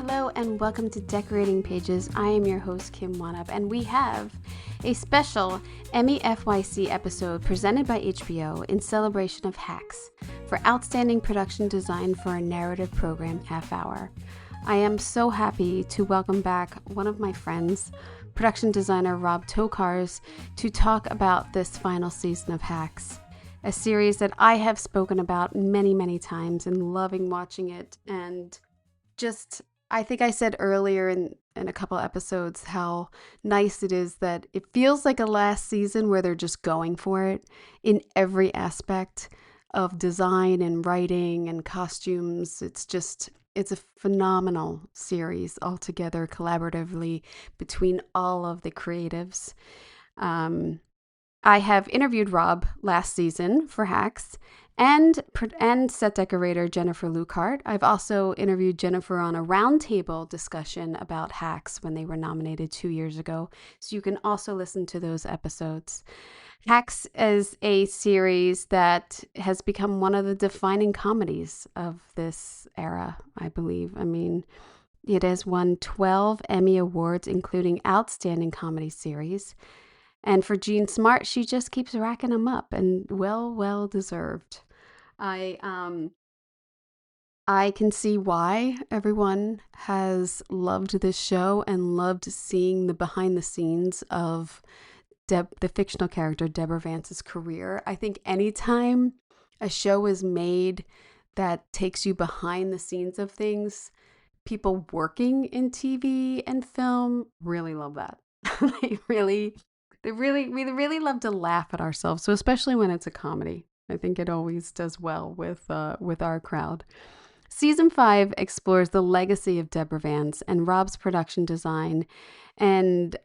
Hello and welcome to Decorating Pages. I am your host, Kim Wannop, and we have a special Emmy FYC episode presented by HBO in celebration of Hacks for outstanding production design for a narrative program half hour. I am so happy to welcome back one of my friends, production designer Rob Tokarz, to talk about this final season of Hacks, a series that I have spoken about many, many times and loving watching it. And I think I said earlier in a couple episodes how nice it is that it feels like a last season where they're just going for it in every aspect of design and writing and costumes. It's a phenomenal series altogether, collaboratively between all of the creatives. I have interviewed Rob last season for Hacks and set decorator Jennifer Lucart. I've also interviewed Jennifer on a roundtable discussion about Hacks when they were nominated 2 years ago, so you can also listen to those episodes. Hacks is a series that has become one of the defining comedies of this era, I believe. I mean, it has won 12 Emmy Awards, including Outstanding Comedy Series. And for Jean Smart, she just keeps racking them up, and well deserved. I can see why everyone has loved this show and loved seeing the behind the scenes of the fictional character Deborah Vance's career. I think anytime a show is made that takes you behind the scenes of things, people working in TV and film really love that. we really love to laugh at ourselves. So especially when it's a comedy, I think it always does well with our crowd. Season 5 explores the legacy of Deborah Vance and Rob's production design, and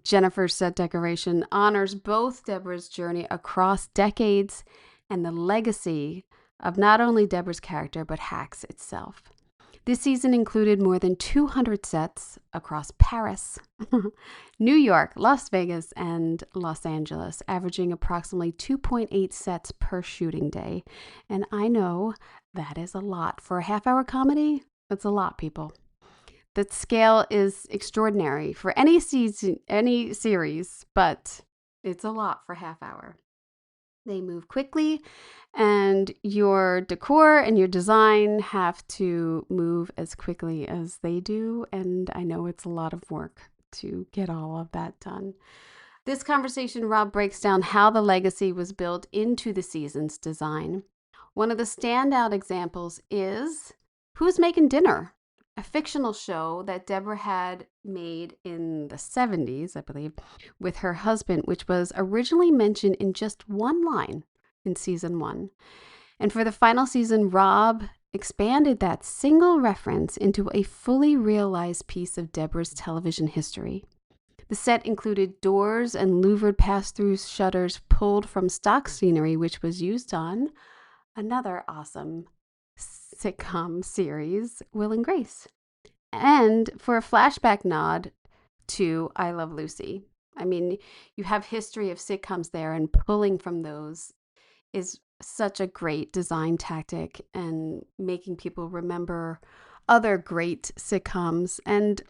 Jennifer's set decoration honors both Deborah's journey across decades and the legacy of not only Deborah's character, but Hacks itself. This season included more than 200 sets across Paris, New York, Las Vegas, and Los Angeles, averaging approximately 2.8 sets per shooting day. And I know that is a lot. For a half-hour comedy, that's a lot, people. The scale is extraordinary for any season, any series, but it's a lot for half hour. They move quickly, and your decor and your design have to move as quickly as they do. And I know it's a lot of work to get all of that done. This conversation, Rob breaks down how the legacy was built into the season's design. One of the standout examples is Who's Making Dinner? A fictional show that Deborah had made in the 70s, I believe, with her husband, which was originally mentioned in just one line in season 1. And for the final season, Rob expanded that single reference into a fully realized piece of Deborah's television history. The set included doors and louvered pass-through shutters pulled from stock scenery, which was used on another awesome sitcom series, Will and Grace, and for a flashback nod to I Love Lucy. I mean, you have history of sitcoms there, and pulling from those is such a great design tactic and making people remember other great sitcoms. And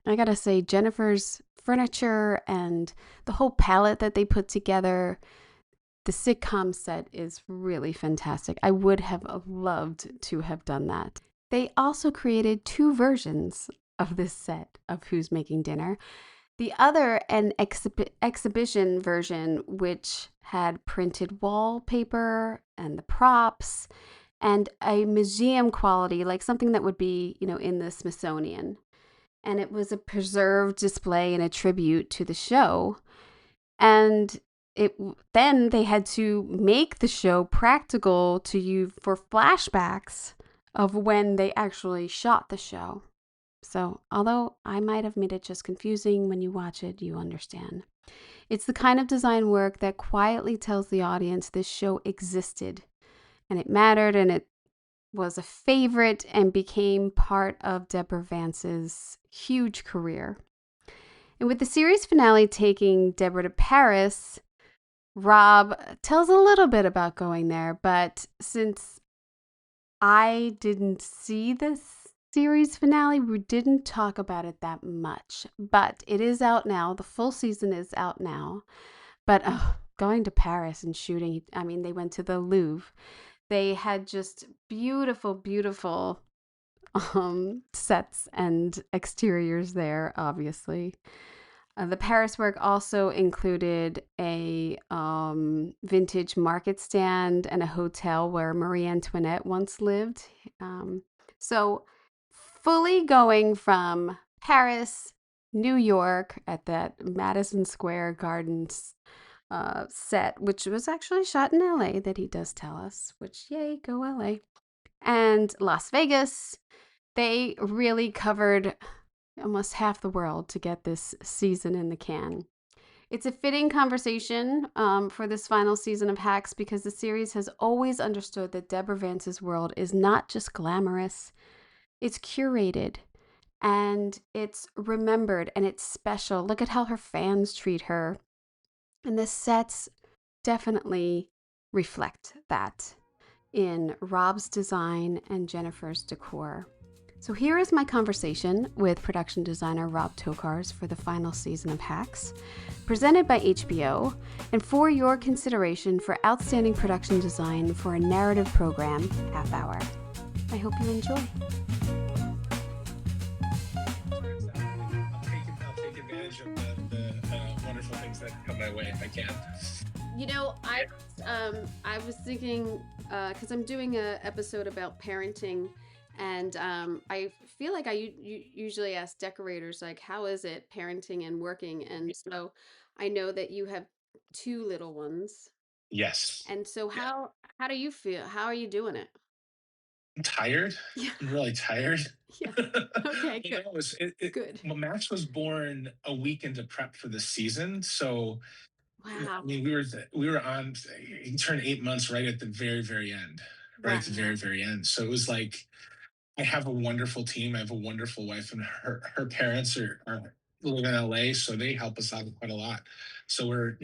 I gotta say, Jennifer's furniture and the whole palette that they put together, the sitcom set is really fantastic. I would have loved to have done that. They also created 2 versions of this set of Who's Making Dinner. The other, an exhibition version, which had printed wallpaper and the props and a museum quality, like something that would be, in the Smithsonian. And it was a preserved display and a tribute to the show. And then they had to make the show practical to you for flashbacks of when they actually shot the show. So although I might have made it just confusing, when you watch it, you understand. It's the kind of design work that quietly tells the audience this show existed and it mattered, and it was a favorite and became part of Deborah Vance's huge career. And with the series finale taking Deborah to Paris, Rob tells a little bit about going there, but since I didn't see this series finale, we didn't talk about it that much, but it is out now. The full season is out now. But going to Paris and shooting, I mean, they went to the Louvre. They had just beautiful, beautiful sets and exteriors there, obviously. The Paris work also included a vintage market stand and a hotel where Marie Antoinette once lived. Um, so, fully going from Paris, New York at that Madison Square Gardens set, which was actually shot in LA, that he does tell us, which, yay, go LA, and Las Vegas. They really covered almost half the world to get this season in the can. It's a fitting conversation for this final season of Hacks because the series has always understood that Deborah Vance's world is not just glamorous, it's curated and it's remembered and it's special. Look at how her fans treat her. And the sets definitely reflect that in Rob's design and Jennifer's decor. So here is my conversation with production designer Rob Tokarz for the final season of Hacks, presented by HBO, and for your consideration for outstanding production design for a narrative program half hour. I hope you enjoy. I'll take advantage of the wonderful things that come my way if I can. You know, I was thinking because I'm doing an episode about parenting, and I feel like I usually ask decorators like, "How is it parenting and working?" And so I know that you have two little ones, Yes. and so Yeah. how do you feel? How are you doing it? I'm tired. Yeah, I'm really tired. yeah. Okay, You good, know, good. well, Max was born a week into prep for the season, so I Wow, mean, we were on. He turned 8 months right at the very very end, right at the very wow. very end. So it was like I have a wonderful team. I have a wonderful wife, and her parents are live in LA, so they help us out quite a lot. So we're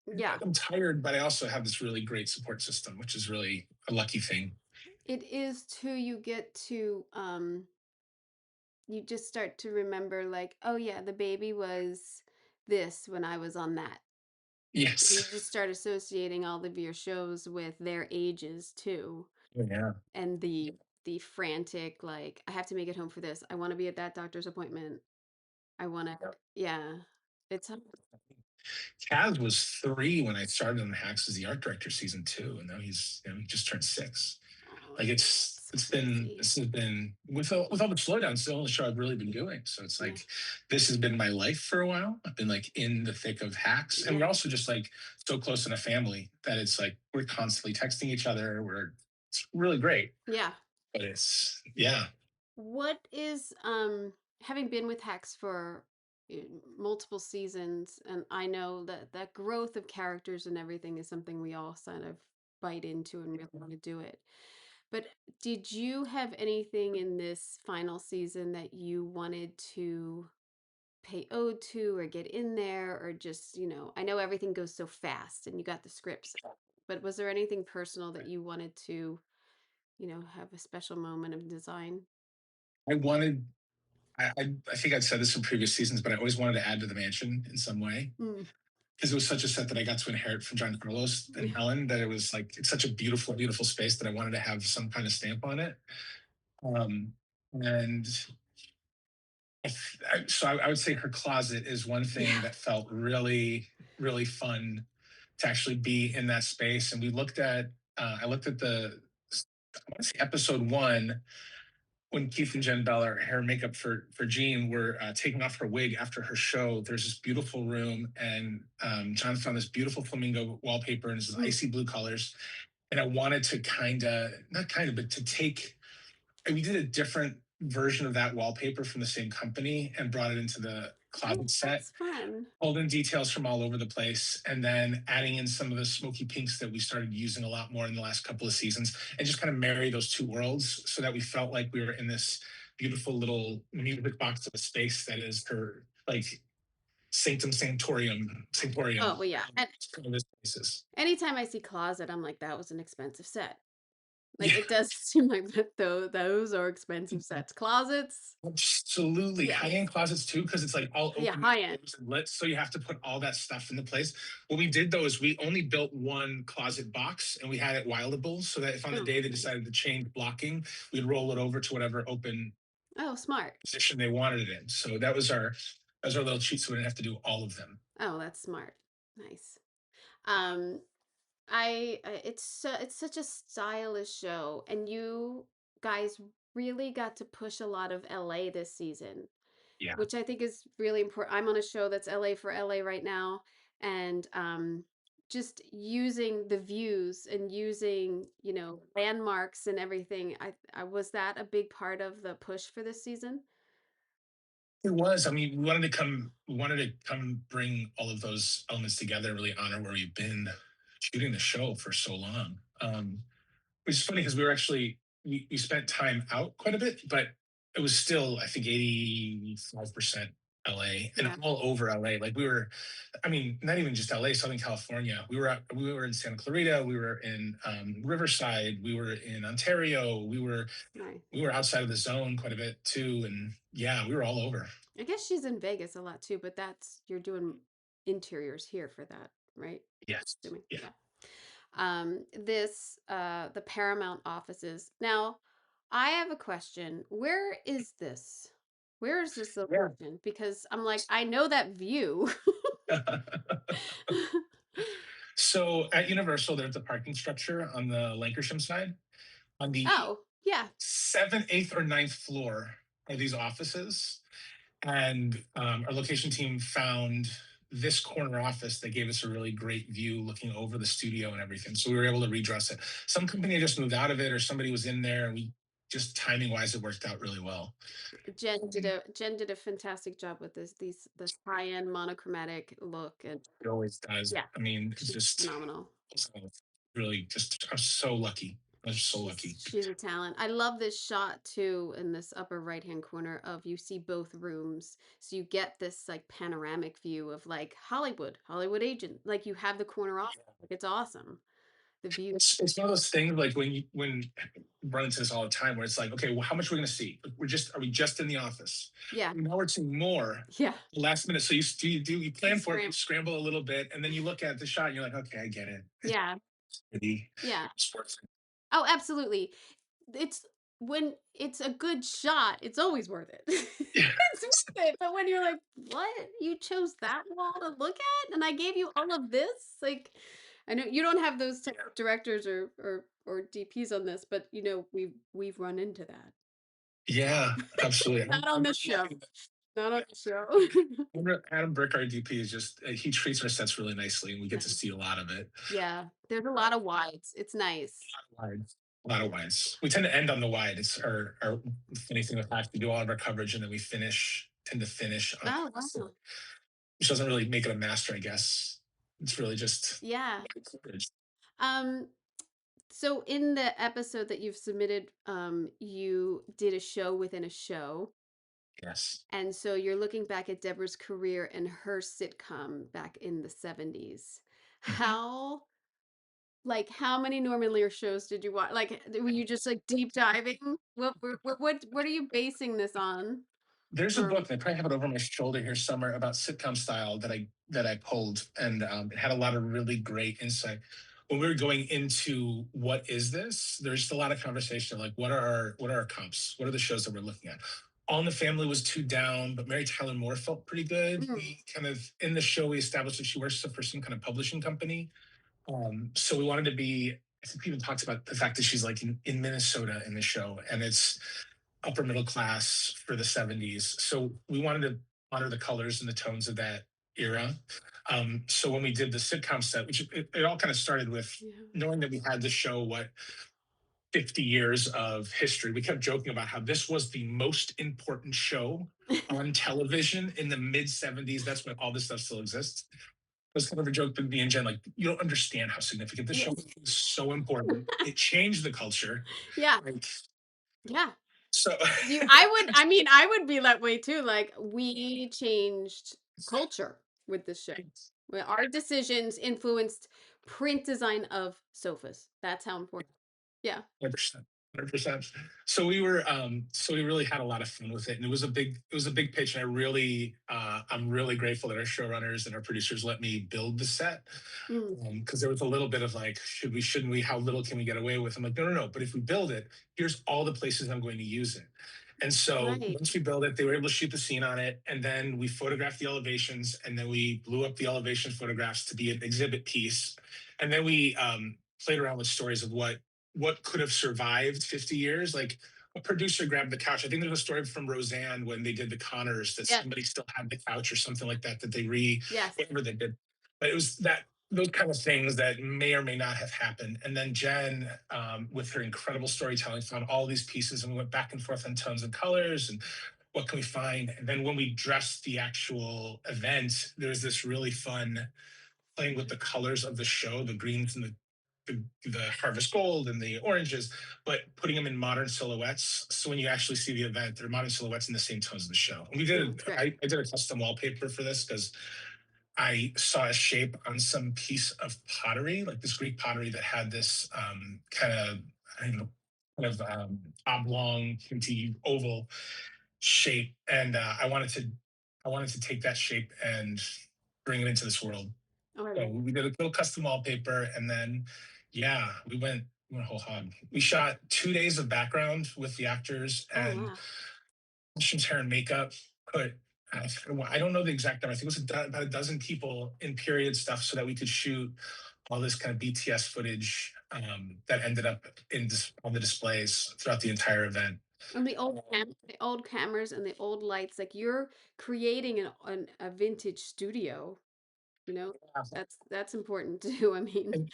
Yeah, I'm tired, but I also have this really great support system, which is really a lucky thing. it is too. You get to you just start to remember like, oh yeah, the baby was this when I was on that. You Yes. just start associating all of your shows with their ages too, Yeah. and the frantic like, I have to make it home for this. I want to be at that doctor's appointment. I want to, yeah. It's Kaz was 3 when I started on Hacks as the art director season 2, and now he just turned 6. oh, Like it's crazy. this has been with all the slowdowns, it's the only show I've really been doing. So it's Yeah, like this has been my life for a while. I've been like in the thick of Hacks, and yeah, we're also just like so close in a family that it's like we're constantly texting each other. It's really great, yeah. but it's yeah. What is having been with Hex for multiple seasons, and I know that that growth of characters and everything is something we all kind of bite into and really want to do it. But did you have anything in this final season that you wanted to pay ode to or get in there, or just, I know everything goes so fast and you got the scripts, but was there anything personal that you wanted to, have a special moment of design? I wanted I think I'd said this in previous seasons, but I always wanted to add to the mansion in some way Mm. because it was such a set that I got to inherit from John Carlos and Yeah. Ellen that it was like it's such a beautiful, beautiful space that I wanted to have some kind of stamp on it. Um, and I would say her closet is one thing Yeah. that felt really, really fun to actually be in that space. And I looked at I want to say episode 1 when Keith and Jen Bell, hair and makeup for Jean, were taking off her wig after her show. There's this beautiful room, and John found this beautiful flamingo wallpaper and this Mm. icy blue colors. And I wanted to not kind of, but to take. And we did a different version of that wallpaper from the same company and brought it into the Oh, closet set, that's fun. pulled in details from all over the place, and then adding in some of the smoky pinks that we started using a lot more in the last couple of seasons, and just kind of marry those two worlds so that we felt like we were in this beautiful little music box of a space that is her like sanctorium Oh, well, yeah. And kind of spaces. anytime I see closet, I'm like, that was an expensive set. Like Yeah, it does seem like that though those are expensive sets. Closets, absolutely. yes. High-end closets too, because it's like all Yeah, open and high end. closed and lit. So you have to put all that stuff into place. What we did though is we only built one closet box and we had it wildable so that if on the Oh, day they nice. decided to change blocking, we'd roll it over to whatever open Oh, smart. position they wanted it in. So that was our little cheat, so we didn't have to do all of them. Oh, that's smart. Nice. Um, it's such a stylish show, and you guys really got to push a lot of LA this season, Yeah. which I think is really important. I'm on a show that's LA for LA right now, and just using the views and using, landmarks and everything. I was that a big part of the push for this season? It was. I mean, we wanted to come bring all of those elements together, really honor where we've been shooting the show for so long. Which is funny because we spent time out quite a bit, but it was still, I think, 85% LA and Yeah, all over LA. Like I mean, not even just LA, Southern California. We were in Santa Clarita, we were in Riverside, we were in Ontario, nice. we were outside of the zone quite a bit too. And yeah, we were all over. I guess she's in Vegas a lot too, but that's you're doing interiors here for that, right? Yes. Assuming. Yeah. Yeah. The Paramount offices. Now, I have a question. Where is this? Where is this Yeah. location? Because I'm like, I know that view. So at Universal, there's a parking structure on the Lancashire side. On the Oh, yeah. seventh, eighth, or ninth floor are these offices. And our location team found this corner office that gave us a really great view looking over the studio and everything. So we were able to redress it. Some company just moved out of it or somebody was in there and we just timing wise, it worked out really well. Jen did a fantastic job with this high-end monochromatic look, and It always does. yeah, I mean, it's she's just phenomenal. really just, I'm so lucky. I'm so lucky. She's a talent. I love this shot too in this upper right hand corner of you see both rooms. So you get this like panoramic view of like Hollywood agent. Like you have the corner off. Like it's awesome. The view. It's one of those things like when you run into this all the time where it's like, okay, well, how much are we going to see? Are we just in the office? Yeah. Now we're seeing more Yeah. last minute. So you You plan for it, you scram. scramble a little bit, and then you look at the shot and you're like, okay, I get it. It's Yeah. pretty Yeah. sports. Oh, absolutely. It's when it's a good shot, it's always worth it. Yeah. It's worth it. But when you're like, what? You chose that wall to look at, and I gave you all of this? Like, I know you don't have those type of directors or DPs on this, but we've run into that. Yeah, absolutely. Not on I'm this really show. lucky that Not on the show. Adam Brick, our DP, is just he treats our sets really nicely, and we get to Nice. see a lot of it. Yeah. There's a lot of wides. It's nice. Wides. A lot of wides. We tend to end on the wide. It's our funny thing with Hack. We do all of our coverage and then tend to finish on Oh, the, wow. which doesn't really make it a master, I guess. It's really just Yeah. coverage. Um, So in the episode that you've submitted, you did a show within a show. Yes. And so you're looking back at Deborah's career and her sitcom back in the 70s. Mhm. How how many Norman Lear shows did you watch? Like were you just like deep diving? What are you basing this on? There's a Or book, and I probably have it over my shoulder here somewhere about sitcom style that I pulled, and it had a lot of really great insight. When we were going into what is this, there's just a lot of conversation like what are our comps? What are the shows that we're looking at? All in the Family was too down, but Mary Tyler Moore felt pretty good. mm, We kind of in the show we established that she works for some kind of publishing company. So we wanted to be. I think even talks about the fact that she's like in Minnesota in the show, and it's upper middle class for the 70s. So we wanted to honor the colors and the tones of that era. So when we did the sitcom set, which it all kind of started with yeah. knowing that we had to show what 50 years of history, we kept joking about how this was the most important show on television in the mid 70s. That's when all this stuff still exists. It was kind of a joke with me and Jen, like, you don't understand how significant this show Yes. is so important. It changed the culture. Yeah. Like, Yeah. so I would be that way too. Like we changed culture with this show. Where our decisions influenced print design of sofas. That's how important. Yeah. 100%. 100%. So we really had a lot of fun with it. And it was a big pitch. And I'm really grateful that our showrunners and our producers let me build the set. Mm, Because there was a little bit of like, should we, shouldn't we, how little can we get away with? I'm like, no, no, no. But if we build it, here's all the places I'm going to use it. And so right. once we build it, they were able to shoot the scene on it. And then we photographed the elevations, and then we blew up the elevation photographs to be an exhibit piece. And then we played around with stories of what could have survived 50 years. Like a producer grabbed the couch. I think there's a story from Roseanne when they did the Connors that Yes. somebody still had the couch or something like that, that they Yes. whatever they did. But it was that, those kind of things that may or may not have happened. And then Jen, with her incredible storytelling, found all these pieces, and we went back and forth on tones and colors and what can we find. And then when we dressed the actual event, there's this really fun playing with the colors of the show, the greens and the harvest gold and the oranges, but putting them in modern silhouettes. So when you actually see the event, they're modern silhouettes in the same tones of the show. And Oh, it's great. I did a custom wallpaper for this because I saw a shape on some piece of pottery, like this Greek pottery that had this kind of, I don't know, kind of oblong, hinty oval shape, and I wanted to take that shape and bring it into this world. Oh, I So love it. we did a little custom wallpaper, and then yeah, we went whole hog. We shot 2 days of background with the actors Oh, and wow. costumes, hair, and makeup. Put I don't know the exact number. I think it was about a dozen people in period stuff, so that we could shoot all this kind of BTS footage that ended up on the displays throughout the entire event. And the old cameras and the old lights, like you're creating a vintage studio, you know? That's important too. I mean, And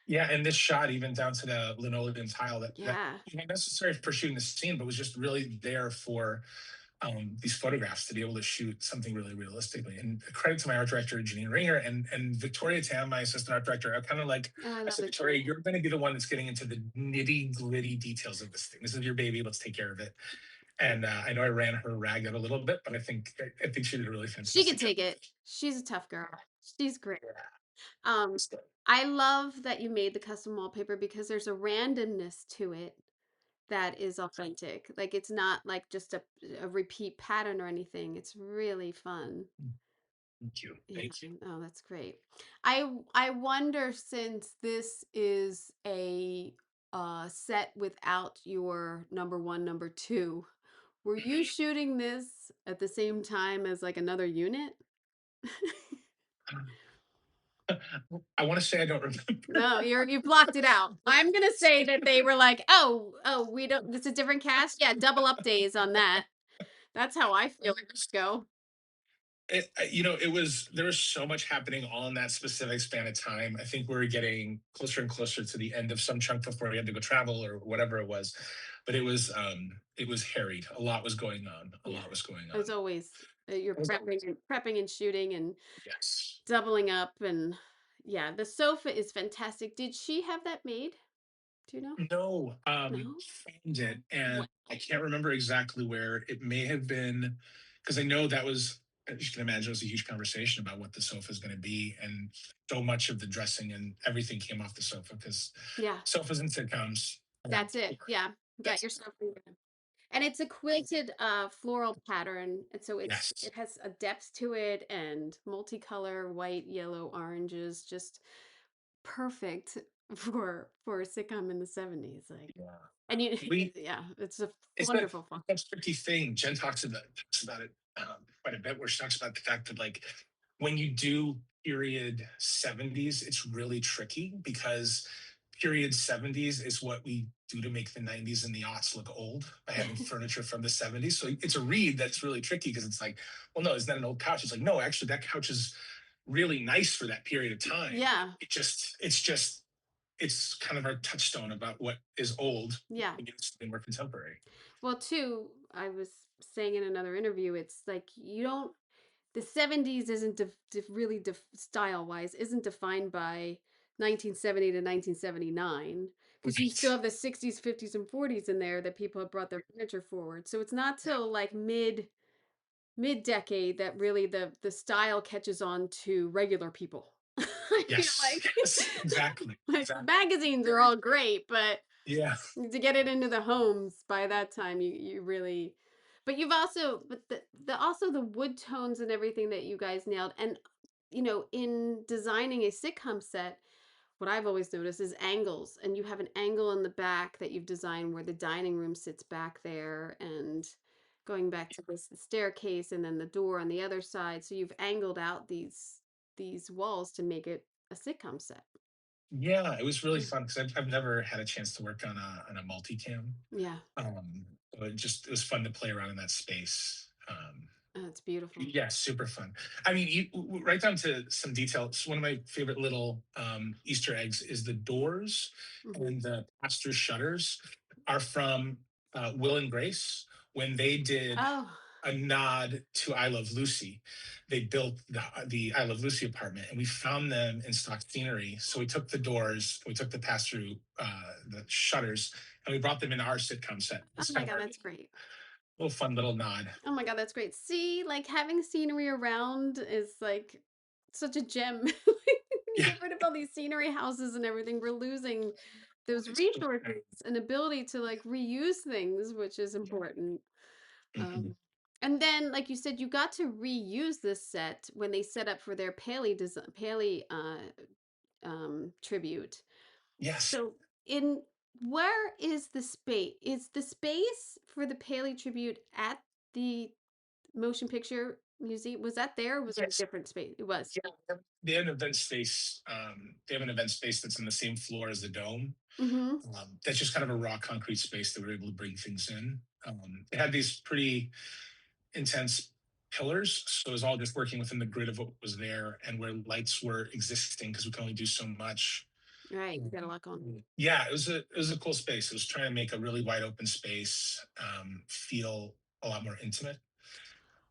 yeah, and this shot, even down to the linoleum tile, that yeah. wasn't necessary for shooting the scene, but was just really there for these photographs to be able to shoot something really realistically. And credit to my art director, Janine Ringer, and Victoria Tam, my assistant art director. Oh, I I love said, it. Victoria, you're going to be the one that's getting into the nitty gritty details of this thing. This is your baby. Let's take care of it. And I know I ran her ragged a little bit, but I think she did a really She could fantastic job. take it. She's a tough girl. She's great. Yeah. Um, I love that you made the custom wallpaper because there's a randomness to it that is authentic. Like it's not like just a repeat pattern or anything. It's really fun. Thank you. Yeah. Thank you. Oh, that's great. I wonder, since this is a set without your number one, number two, were you shooting this at the same time as like another unit? I want to say I don't remember. No, you blocked it out. I'm gonna say that they were like, oh, we don't. It's a different cast. Yeah, double up days on that. That's how I feel it should go. It was there was so much happening all in that specific span of time. I think we were getting closer and closer to the end of some chunk before we had to go travel or whatever it was. But it was harried. A lot was going on. A Yeah, lot was going as on. always, you're As always. prepping and shooting and Yes. doubling up, and yeah, the sofa is fantastic. Did she have that made? Do you know? No, No. found it, and What? I can't remember exactly where. It may have been because I know that was. As you can imagine, it was a huge conversation about what the sofa is going to be, and so much of the dressing and everything came off the sofa because Yeah, sofas and sitcoms. that's it. Yeah, you got That's your sofa. And it's a quilted floral pattern, and so yes, it has a depth to it and multicolor white, yellow, oranges, just perfect for a sitcom in the 70s. Like, yeah. and you, We yeah, it's a it's wonderful fun. that tricky thing. Jen talks about it quite a bit, where she talks about the fact that like when you do period 70s, it's really tricky because period 70s is what we do to make the 90s and the aughts look old by having furniture from the 70s. So it's a read that's really tricky because it's like, well, no, is that an old couch? It's like, no, actually, that couch is really nice for that period of time. Yeah, It's kind of our touchstone about what is old yeah. and it's more contemporary. Well, too, I was saying in another interview, it's like you don't, the 70s isn't really style wise, isn't defined by 1970 to 1979, because you still Right. have the 60s, 50s, and 40s in there that people have brought their furniture forward. So it's not till like mid decade that really the style catches on to regular people. I feel Yes, like yes, exactly, like exactly. magazines are all great, but Yeah. To get it into the homes by that time, you really. But you've also, but the also the wood tones and everything that you guys nailed, and in designing a sitcom set, what I've always noticed is angles, and you have an angle in the back that you've designed where the dining room sits back there, and going back to this staircase, and then the door on the other side. So you've angled out these walls to make it a sitcom set. Yeah, it was really fun because I've never had a chance to work on a multicam. Yeah, So it was fun to play around in that space. it's beautiful. Yeah, super fun. I mean, right down to some details. One of my favorite little Easter eggs is the doors Hmm. and the pass-through shutters are from Will and Grace when they did Oh, a nod to I Love Lucy. They built the I Love Lucy apartment, and we found them in stock scenery. So we took the doors, we took the pass-through the shutters, and we brought them into our sitcom set. oh It's my kind of God, our that's great. little fun little nod. Oh my God, that's great. See, like having scenery around is like such a gem. Like, when you Yeah. get rid of all these scenery houses and everything, we're losing those It's so resources and ability to like reuse things, which is important. Mhm. Um, and then, like you said, you got to reuse this set when they set up for their Paley tribute. Yes. So, in where is the space? Is the space for the Paley tribute at the Motion Picture Museum? Was that there? Or was that a Yes. different space? It was. Yeah. They have an event space. They have an event space that's in the same floor as the dome. Mm-hmm. That's just kind of a raw concrete space that we're able to bring things in. It had these pretty intense pillars, so it was all just working within the grid of what was there and where lights were existing because we can only do so much. Right. You got a lot going. Yeah, it was a cool space. It was trying to make a really wide open space feel a lot more intimate.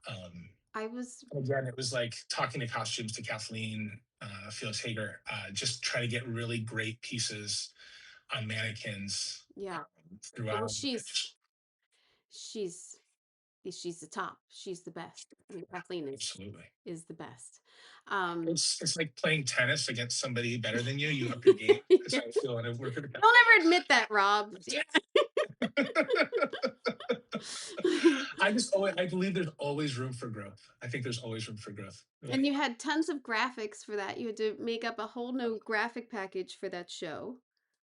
Um, I was, Again, it was like talking to costumes to Kathleen, Felix Hager, just trying to get really great pieces on mannequins yeah. Well, throughout. she's she's the top. She's the best. I mean, Kathleen Absolutely. is the best. Um, It's like playing tennis against somebody better than you. You up your game. That's yeah. how I feel when I work with Don't ever admit that, Rob. Yeah. I believe there's always room for growth. I think there's always room for growth. And Like, you had tons of graphics for that. You had to make up a whole new graphic package for that show,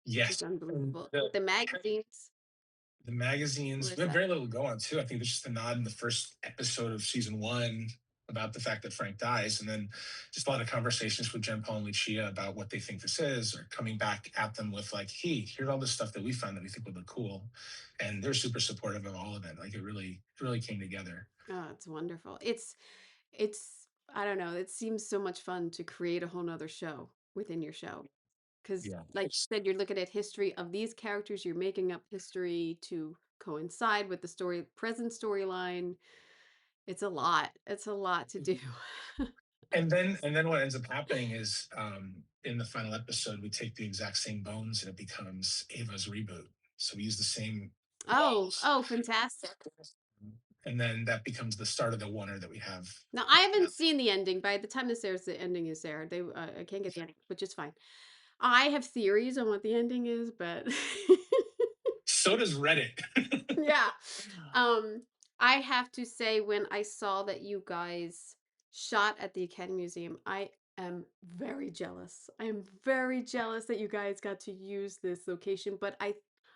which is yes. And unbelievable. With the magazines. the magazines, Where's we have that? very little to go on too. I think there's just a nod in the first episode of season one about the fact that Frank dies, and then just a lot of conversations with Jen Paul and Lucia about what they think this is, or coming back at them with like, "Hey, here's all this stuff that we found that we think would look cool," and they're super supportive of all of it. Like it really came together. Oh, it's wonderful. It's I don't know, it seems so much fun to create a whole nother show within your show. Because, Yeah, like you said, you're looking at history of these characters, you're making up history to coincide with the present storyline. It's a lot. It's a lot to do. and then what ends up happening is in the final episode we take the exact same bones and it becomes Ava's reboot. So we use the same Oh, walls, oh, fantastic. and then that becomes the start of the oneer that we have Now, I now. haven't seen the ending. By the time this airs, the ending is there. I can't get the ending, which is fine. I have theories on what the ending is, but So does Reddit. yeah. Um, I have to say, when I saw that you guys shot at the Academy Museum, I am very jealous. I am very jealous that you guys got to use this location, but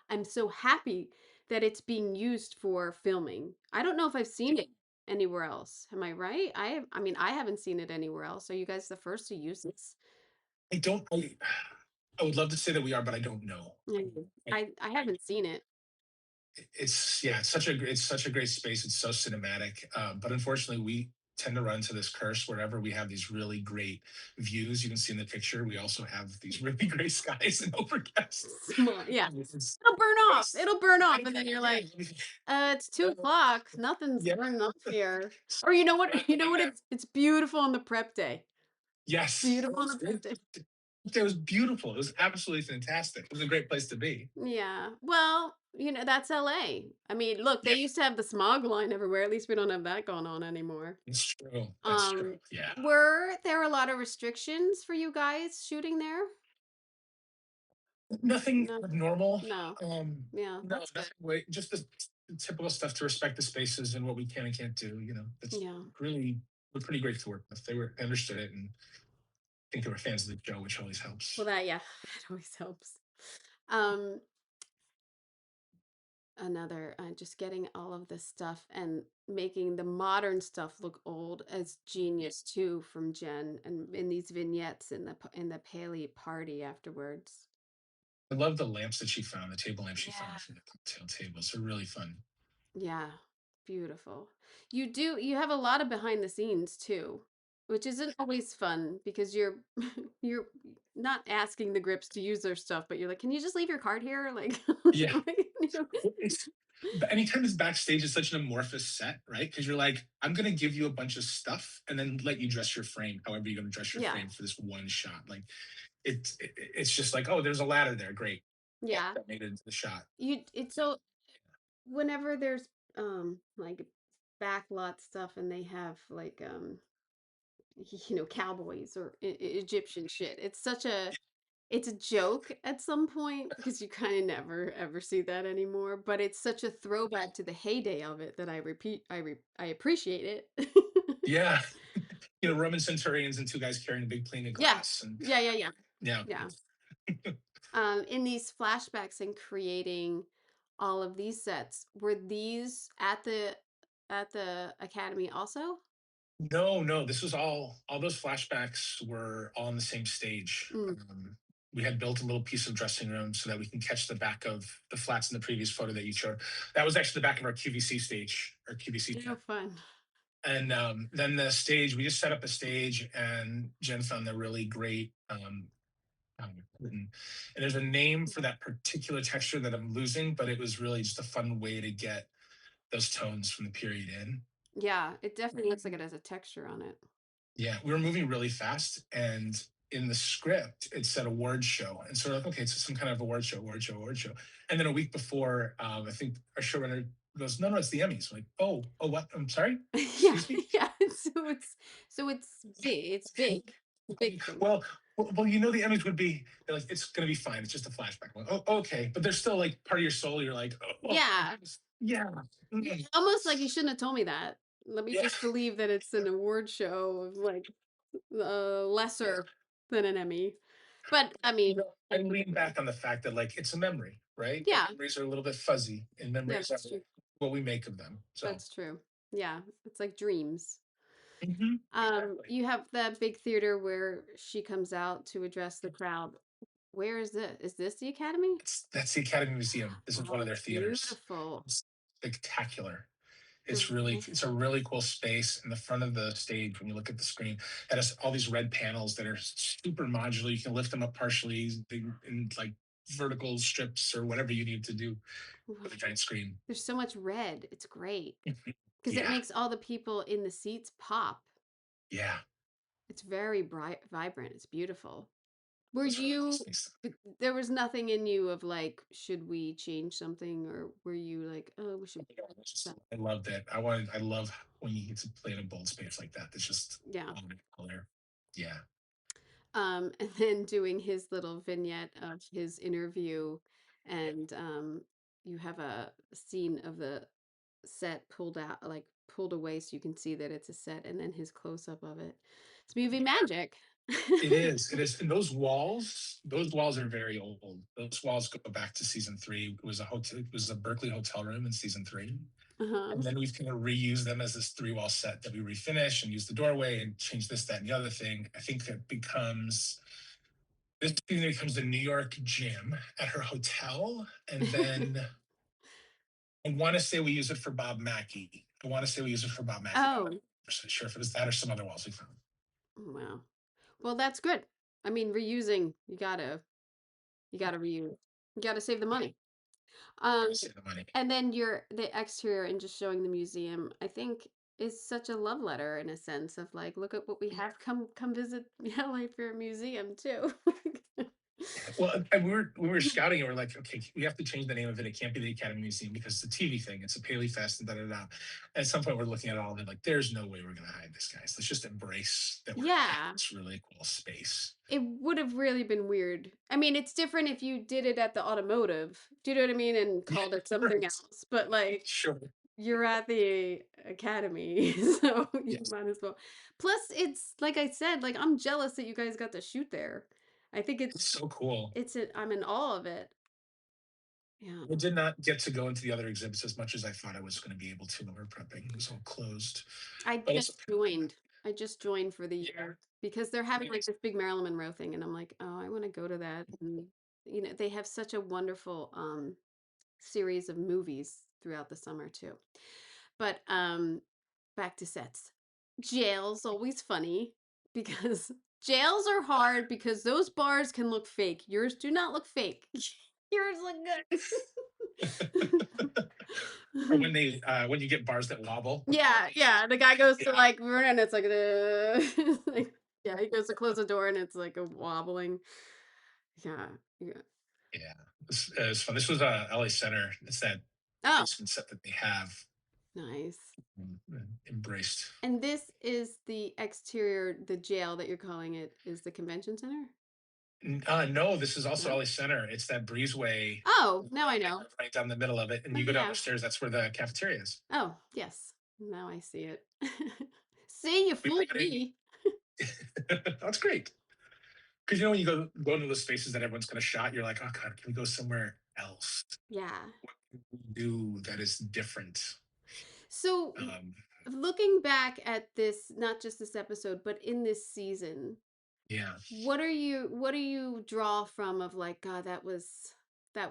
I'm so happy that it's being used for filming. I don't know if I've seen it anywhere else. Am I right? I mean, I haven't seen it anywhere else. Are you guys the first to use this? I don't. I would love to say that we are, but I don't know. Mm. I, I haven't seen it. it's yeah, it's such a great space. It's so cinematic, but unfortunately, we tend to run into this curse wherever we have these really great views. You can see in the picture, we also have these really gray skies and overcast. Small, yeah. It's, It'll burn off. it's, It'll burn off, and then you're like, it's two uh, o'clock. Nothing's yeah, burning off here. Or you know what? You know what? It's beautiful on the prep day. yes, Beautiful on the prep day. it was beautiful. It was absolutely fantastic. It was a great place to be. Yeah. Well, that's LA. I mean, look, they Yeah, used to have the smog line everywhere. At least we don't have that going on anymore. it's true. That's true. Um, Yeah. were there a lot of restrictions for you guys shooting there? Nothing No, abnormal. no. Yeah, No, that's good. nothing. Wait, just the typical stuff to respect the spaces and what we can and can't do. That's Yeah. really we're pretty great to work with. They understood it, and I think they were fans of the show, which always Well, helps. that yeah, that always helps. Um, another just getting all of this stuff and making the modern stuff look old as genius too from Jen and in these vignettes in the Paley party afterwards. I love the lamps that she found, the table lamps she Yeah. found for the cocktail tables. They're really fun. Yeah, beautiful. You have a lot of behind the scenes too, which isn't always fun because you're you're not asking the grips to use their stuff, but you're like, "Can you just leave your card here?" Like, Yeah. you know? Well, anytime it's backstage, it's such an amorphous set, right? Because you're like, I'm going to give you a bunch of stuff and then let you dress your frame however you're going to dress your Yeah. frame for this one shot. Like, it's just like, oh, there's a ladder there. Great. Yeah, Yeah. that made it into the shot. It's so whenever there's like backlot stuff and they have like cowboys or Egyptian shit. It's a joke at some point because you kind of never ever see that anymore, but it's such a throwback to the heyday of it that I appreciate it. Yeah. Roman centurions and two guys carrying a big plane of Yeah. glass. And Yeah, yeah, yeah. yeah, Yeah. In these flashbacks and creating all of these sets, were these at the academy also? no, no, this was all those flashbacks were all on the same stage. Mm. We had built a little piece of dressing room so that we can catch the back of the flats in the previous photo that you showed. That was actually the back of our QVC stage, our QVC Oh, tent. fun. And then the stage, we just set up a stage, and Jen found the really great curtain. And there's a name for that particular texture that I'm losing, but it was really just a fun way to get those tones from the period in. Yeah, it definitely looks like it has a texture on it. Yeah, we were moving really fast, and in the script it said award show, and so we're like, okay, it's some kind of award show, award show, award show. And then a week before, I think our showrunner goes, no, no, it's the Emmys. We're like, oh, what? I'm sorry, Yeah, excuse me. yeah. So it's big. It's big. Big thing. Well, the Emmys would be. They're like, it's going to be fine. It's just a flashback. I'm like, oh, okay, but there's still like part of your soul. You're like, Yeah. yeah, Yeah, mm, almost like you shouldn't have told me that. Let me yeah. just believe that it's an award show of like lesser than an Emmy. But I mean, I lean back on the fact that like it's a memory, right? And yeah, memories are a little bit fuzzy, and yeah, memories are that's true. what we make of them. So. That's true. Yeah, it's like dreams. Exactly. You have that big theater where she comes out to address the crowd. Where is this? Is this the Academy? That's the Academy Museum. This is one Oh, of their it's theaters. beautiful. It's spectacular. It's a Yeah. really cool space in the front of the stage. When you look at the screen, it has all these red panels that are super modular. You can lift them up partially in like vertical strips or whatever you need to do with a Wow. giant screen. There's so much red. It's great because it Yeah, makes all the people in the seats pop. yeah. It's very bright, vibrant. It's beautiful. Were It's really you, nice. there was nothing in you of like, should we change something? Or were you like, oh, we should, that? I loved it. I love when you get to play in a bold space like that. That's just Yeah. color. Yeah. And then doing his little vignette of his interview, and you have a scene of the set pulled out, like pulled away, so you can see that it's a set, and then his close up of it. It's movie magic. It is. It is. And those walls are very old. Those walls go back to season three. It was a hotel, it was a Berkeley hotel room in season three. And Uh-huh. then we've kind of reused them as this three-wall set that we refinish and use the doorway and change this, that, and the other thing. I think it becomes this season becomes the New York gym at her hotel. And then I want to say we use it for Bob Mackey. I want to say we use it for Bob Mackey. I'm not Oh, 100% sure if it was that or some other walls we found. wow. Well, that's good. I mean, reusing, you gotta reuse. You gotta save the money. Um, Save the money. and then the exterior and just showing the museum, I think is such a love letter in a sense of like, look at what we have. Come visit LA for a museum too. Well, and we were scouting and we're like, okay, we have to change the name of it. It can't be the Academy Museum because it's a TV thing. It's a Paley Fest and da da da. At some point, we're looking at all of it like, there's no way we're going to hide this, guys. Let's just embrace that we're in Yeah. this really cool space. It would have really been weird. I mean, it's different if you did it at the automotive. Do you know what I mean? And Yeah, called it something right. else. But like Sure. you're at the academy, so you Yes. might as well. Plus, it's like I said, like I'm jealous that you guys got to shoot there. I think It's so cool. I'm in awe of it. Yeah. I did not get to go into the other exhibits as much as I thought I was going to be able to when we were prepping. It was all closed. I But it's just joined. I just joined for the yeah. year because they're having like Nice. this big Marilyn Monroe thing, and I'm like, oh, I want to go to that. And they have such a wonderful series of movies throughout the summer too. But back to sets. Jail's always funny because jails are hard because those bars can look fake. Yours do not look fake. Yours look Or good. when you get bars that wobble. Yeah, yeah. The guy goes to Yeah. like run and it's like, like yeah, he goes to close the door and it's like a wobbling. Yeah, yeah. Yeah. It's fun. This was LA Center. It's that Oh, basement set that they have nice. embraced. And this is the exterior, the jail that you're calling it is the convention center? No, this is also No? LA Center. It's that breezeway Oh, now I know. right down the middle of it. And Oh, you go down the yeah. stairs, that's where the cafeteria is. Oh, yes. Now I see it. See, you We fooled got me. That's great. Because when you go into those spaces that everyone's going to shot, you're like, oh God, can we go somewhere else? Yeah. What can we do that is different? So, Um, looking back at this, not just this episode, but in this season, yeah. what do you draw from of like, God, that was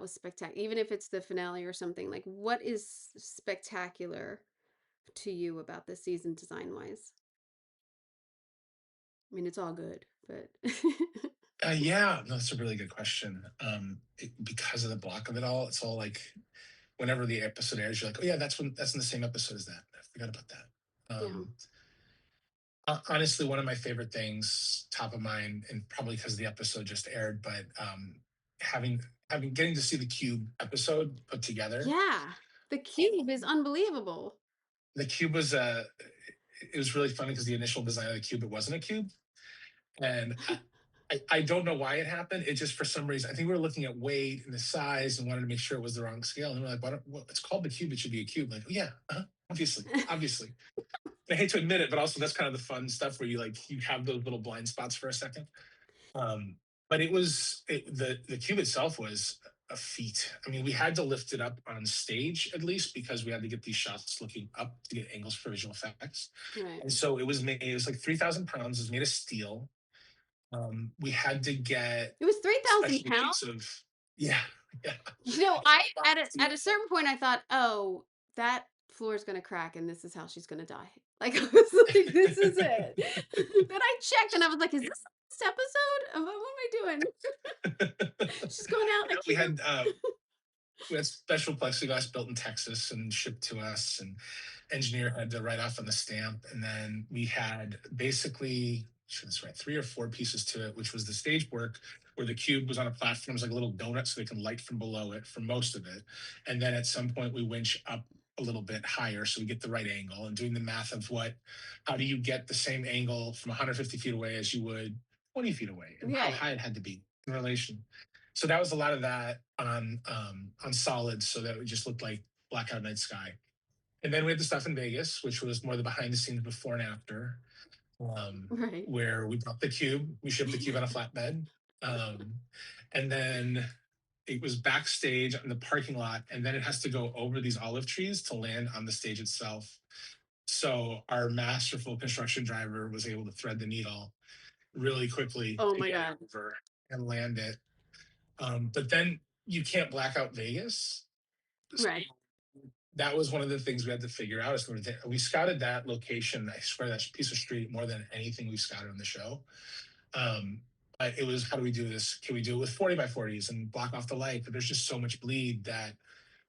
spectacular. Even if it's the finale or something, like what is spectacular to you about this season design wise? I mean, it's all good, but Yeah, no, that's a really good question. Because of the block of it all, it's all like whenever the episode airs, you're like, oh yeah, that's in the same episode as that. I forgot about that. yeah. Honestly, one of my favorite things, top of mind, and probably because the episode just aired, but having getting to see the Cube episode put together. Yeah. The cube is unbelievable. The Cube was it was really funny because the initial design of the Cube, it wasn't a cube, and I don't know why it happened. It just for some reason, I think we were looking at weight and the size and wanted to make sure it was the wrong scale. And we're like, it's called the cube. It should be a cube. Like, oh yeah, obviously, obviously. I hate to admit it, but also that's kind of the fun stuff where you have those little blind spots for a second. Um, but the cube itself was a feat. I mean, we had to lift it up on stage at least because we had to get these shots looking up to get angles for visual effects. Right. And so it was like 3,000 pounds. It was made of steel. We had to get It was 3,000 special pounds. weights of yeah, yeah. I at a certain point I thought, "Oh, that floor is gonna crack and this is how she's gonna die." Like I was like, "This is it." Then I checked and I was like, "Is this this episode? What am I doing?" She's going out in a We cube. had we had special plexiglass built in Texas and shipped to us, and engineer had to write off on the stamp. And then we had basically, sure that's right, 3 or 4 pieces to it, which was the stage work where the cube was on a platform, it was like a little donut, so they can light from below it for most of it. And then at some point, we winch up a little bit higher so we get the right angle and doing the math of how do you get the same angle from 150 feet away as you would 20 feet away and how Right. high it had to be in relation. So that was a lot of that on solids, so that it just looked like blackout night sky. And then we had the stuff in Vegas, which was more the behind the scenes before and after, Right. where we brought the cube, we shipped the cube on a flatbed, and then it was backstage in the parking lot, and then it has to go over these olive trees to land on the stage itself. So our masterful construction driver was able to thread the needle really quickly Oh to my get it god. over and land it. But then you can't black out Vegas. So Right. that was one of the things we had to figure out. Is we scouted that location, I swear, that piece of street more than anything we've scouted on the show. But it was, how do we do this? Can we do it with 40 by 40s and block off the light? But there's just so much bleed that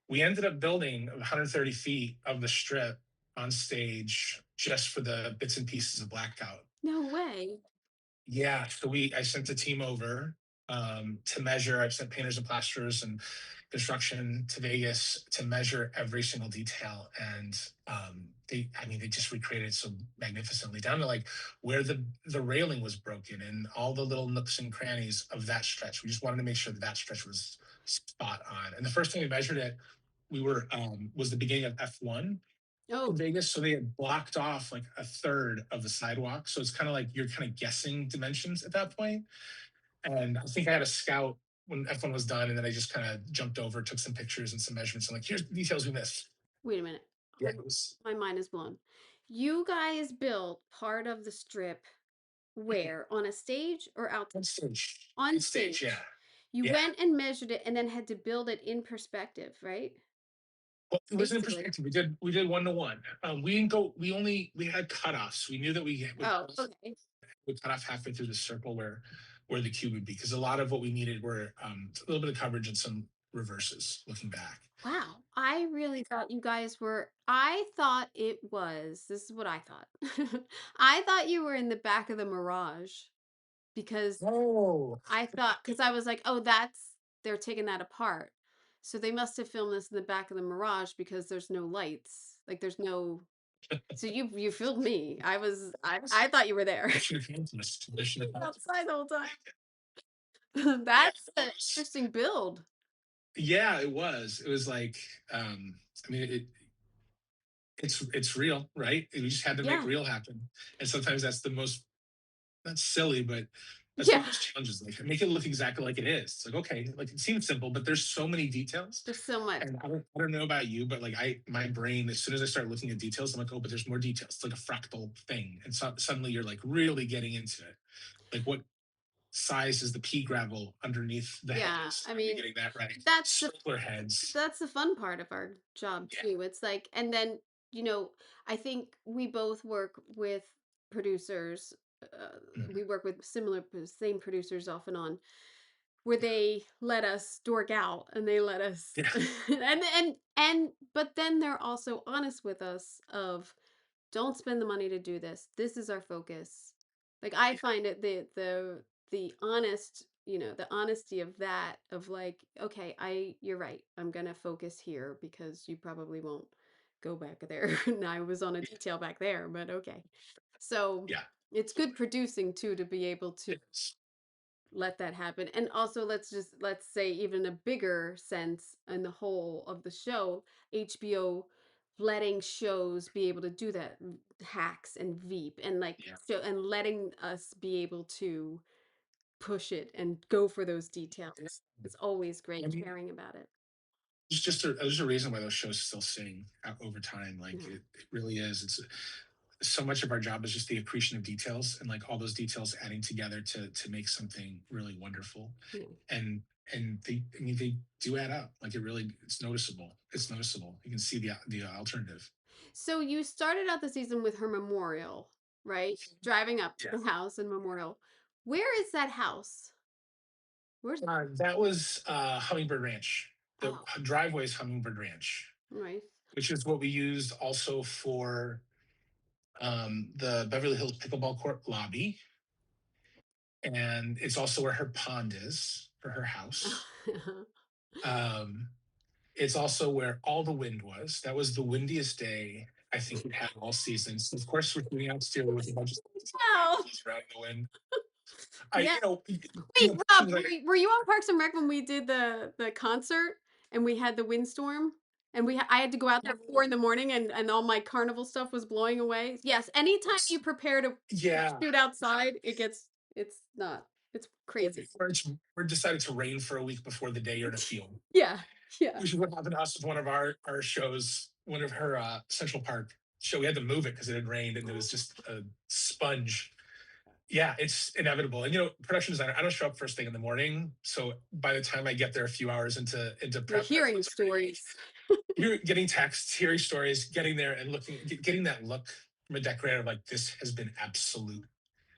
we ended up building 130 feet of the strip on stage just for the bits and pieces of blackout. No way. Yeah. So I sent a team over. to measure. I've sent painters and plasterers and construction to Vegas to measure every single detail, and I mean, they just recreated it so magnificently, down to like where the railing was broken and all the little nooks and crannies of that stretch. We just wanted to make sure that that stretch was spot on. And the first time we measured it, we were was the beginning of F1 in Oh, Vegas, so they had blocked off like a third of the sidewalk. So it's kind of like you're kind of guessing dimensions at that point. And I think I had a scout when F1 was done, and then I just kind of jumped over, took some pictures and some measurements. I'm like, here's the details we missed. wait a minute. Yeah, it was My mind is blown. You guys built part of the strip where? On a stage or out on stage. on On stage, yeah. stage? You Yeah. went and measured it and then had to build it in perspective, right? Well, it wasn't in Basically. perspective. We did 1 to 1. We didn't go. We had cutoffs. We knew that we Oh, okay. would cut off halfway through the circle where the cube would be, because a lot of what we needed were a little bit of coverage and some reverses looking back. Wow. I really thought you guys were, I thought it was, this is what I thought. I thought you were in the back of the Mirage because Oh, because I was like, oh, they're taking that apart. So they must have filmed this in the back of the Mirage because there's no lights. Like there's no, so you filmed me. I thought you were there. mission accomplished. Mission accomplished. Outside the whole time. Yeah, That's no, an interesting build. yeah, it was. It was like, I mean, it's real, right? We just had to make Yeah. real happen, and sometimes that's the most, that's silly, but that's one Yeah. of those challenges. Like, make it look exactly like it is. It's like, okay, like it seems simple, but there's so many details. There's so much. And I don't know about you, but like my brain, as soon as I start looking at details, I'm like, oh, but there's more details. It's like a fractal thing, and so suddenly you're like really getting into it. Like, what size is the pea gravel underneath the Yeah. hedges? I Are you mean, getting that right? that's the Sprinkler heads. that's the fun part of our job Yeah. too. It's like, and then, you know, I think we both work with producers. Uh, Mhm. we work with same producers off and on, where they let us dork out and they let us, Yeah. but then they're also honest with us of, don't spend the money to do this. This is our focus. Like I Yeah. find it the honest, the honesty of that, of like, okay, you're right. I'm gonna focus here because you probably won't go back there. And I was on a detail back there, but okay. So Yeah. it's good producing too, to be able to It is. let that happen. And also, let's say, even a bigger sense in the whole of the show, HBO letting shows be able to do that, hacks and Veep, and like, Yeah. so, and letting us be able to push it and go for those Yeah. details. It's always I great mean, caring about it. there's a reason why those shows still sing over time. Like, Yeah. it really is. It's so much of our job is just the accretion of details, and like all those details adding together to make something really wonderful. Yeah. And I mean, they do add up. Like, it's noticeable. It's noticeable. You can see the alternative. So you started out the season with her memorial, right? Driving up to Yeah. the house in Memorial. Where is that house? Where's That was Hummingbird Ranch. The Oh, driveway is Hummingbird Ranch, right. which is what we used also for the Beverly Hills pickleball court lobby, and it's also where her pond is for her house. Um, it's also where all the wind was. That was the windiest day I think we had all season. So of course we're shooting out stereo with a bunch of Wow. around the wind. I, Yeah. you Wait, know, Rob, productions like, were you on Parks and Rec when we did the concert and we had the windstorm and I had to go out there at 4 in the morning and all my carnival stuff was blowing away? Yes. Anytime you prepare to yeah, shoot outside, it's not, it's crazy. we're decided to rain for a week before the day you're in a field, Yeah. Yeah. which is what happened to us with one of our shows, one of her Central Park show. We had to move it because it had rained and it was just a sponge. Yeah, it's inevitable. And production designer, I don't show up first thing in the morning. So by the time I get there a few hours into You're prep, hearing everyone's already, stories. you're getting texts, hearing stories, getting there and getting that look from a decorator, like, this has been absolute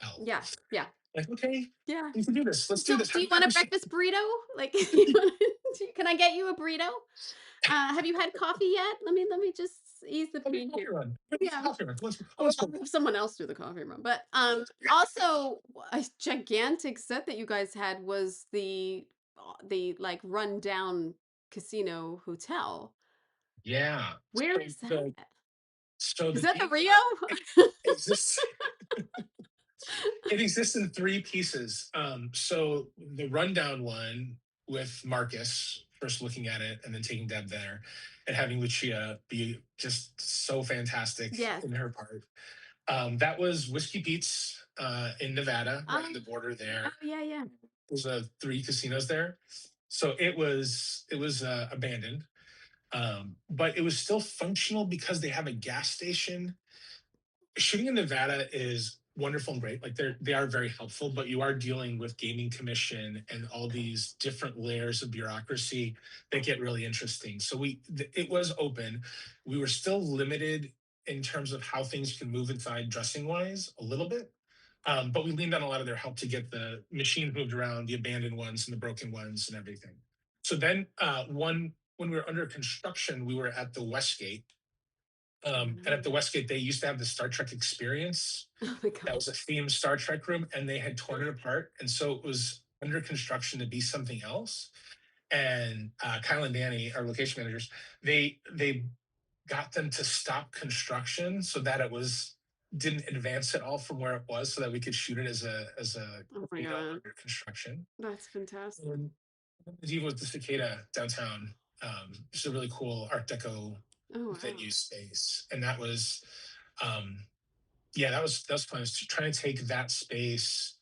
hell. Yeah. Yeah. Like, okay, Yeah. we can do this. Let's do So, this. do Have you you want a ever seen? breakfast burrito? Like, can I get you a burrito? Have you had coffee yet? Let me just ease the Oh, the pain coffee here. run. Wait, it's the Yeah. coffee run. Or Let's go. have someone else do the coffee run. But also a gigantic set that you guys had was the like rundown casino hotel. Yeah. Where is that? So Is the that the deep Rio? exists. It exists in three pieces. So the rundown one with Marcus first looking at it and then taking Deb there, and having Lucia be just so fantastic Yes. in her part. That was Whiskey Pete's in Nevada, right on the border Oh there. yeah, yeah. There's three casinos there, so it was abandoned, but it was still functional because they have a gas station. Shooting in Nevada is wonderful and great. Like they are very helpful, but you are dealing with gaming commission and all these different layers of bureaucracy that get really interesting. So it was open. We were still limited in terms of how things can move inside dressing wise a little bit. But we leaned on a lot of their help to get the machines moved around, the abandoned ones and the broken ones and everything. So then one when we were under construction, we were at the Westgate, and at the Westgate, they used to have the Star Trek experience. Oh my That god. was a themed Star Trek room, and they had torn it apart. And so it was under construction to be something else. And Kyle and Danny, our location managers, they got them to stop construction so that it was didn't advance at all from where it was, so that we could shoot it as a Oh my god. under construction. That's fantastic. And even with the cicada downtown, just a really cool Art Deco Oh wow. venue space, and that was, um, yeah, that was fun. Is trying to take that space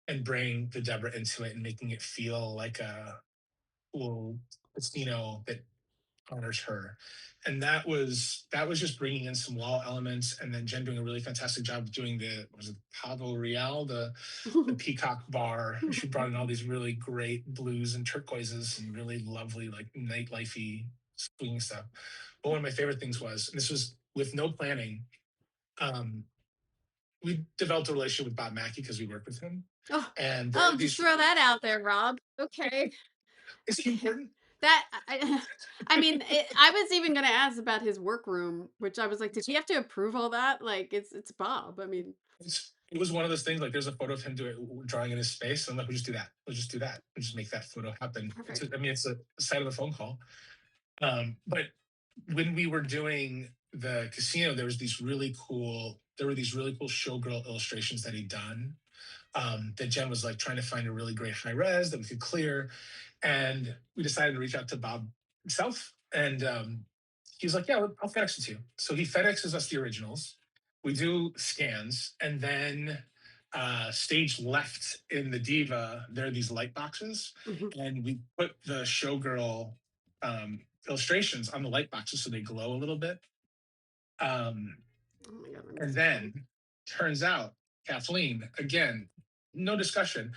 and bring the Deborah into it and making it feel like a cool casino that honors her. And that was just bringing in some wall elements, and then Jen doing a really fantastic job of doing the was it Pavo Real, the peacock bar. She brought in all these really great blues and turquoises and really lovely like nightlifey swing stuff. But one of my favorite things was, and this was with no planning, um, we developed a relationship with Bob Mackey because we worked with him. Oh, And there are oh, just these, throw that out there, Rob. Okay. is he Okay. important? That I mean, I was even gonna ask about his workroom, which I was like, did he have to approve all that? Like, it's Bob. I mean, It was one of those things, like there's a photo of him drawing in his space. And I'm like, we'll just do that. We'll just do that. We'll just make that photo happen. perfect. I mean, it's a side of a phone call. But when we were doing the casino, there were these really cool showgirl illustrations that he'd done, that Jen was like trying to find a really great high res that we could clear. And we decided to reach out to Bob himself. And he was like, yeah, I'll FedEx it to you. So he FedExes us the originals. We do scans. And then stage left in the Diva, there are these light boxes. Mhm. And we put the showgirl illustrations on the light boxes so they glow a little bit. Um, Oh my god, let me and see. then turns out Kathleen, again, no discussion,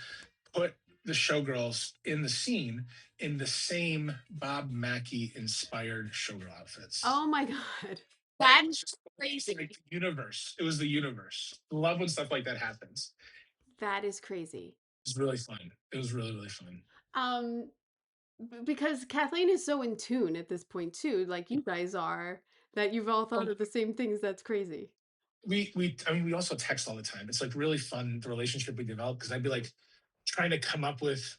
put the showgirls in the scene in the same Bob Mackie inspired showgirl outfits. Oh my god. That That was is just crazy. like the universe. It was the universe. Love when stuff like that happens. That is crazy. It was really fun. It was really, really fun. Um, because Kathleen is so in tune at this point too, like you guys are, that you've all thought Um, of the same things. That's crazy. I mean, we also text all the time. It's like really fun, the relationship we develop, because I'd be like trying to come up with,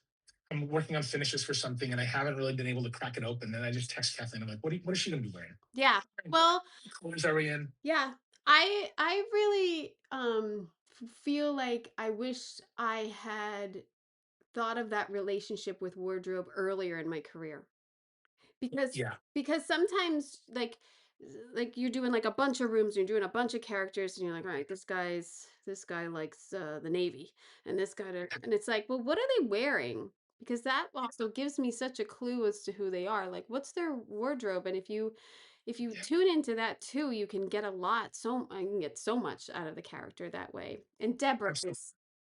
I'm working on finishes for something and I haven't really been able to crack it open. Then I just text Kathleen. I'm like, what is she going to be wearing? Yeah. Well, What colors are we in? yeah. I really feel like I wish I had thought of that relationship with wardrobe earlier in my career. Because Yeah. sometimes like you're doing like a bunch of rooms, you're doing a bunch of characters, and you're like, all right, this guy likes the Navy, and this guy, and it's like, well, what are they wearing? Because that also gives me such a clue as to who they are. Like, what's their wardrobe? And if you Yeah. tune into that too, you can get a lot. So I can get so much out of the character that way. And Deborah Absolutely. is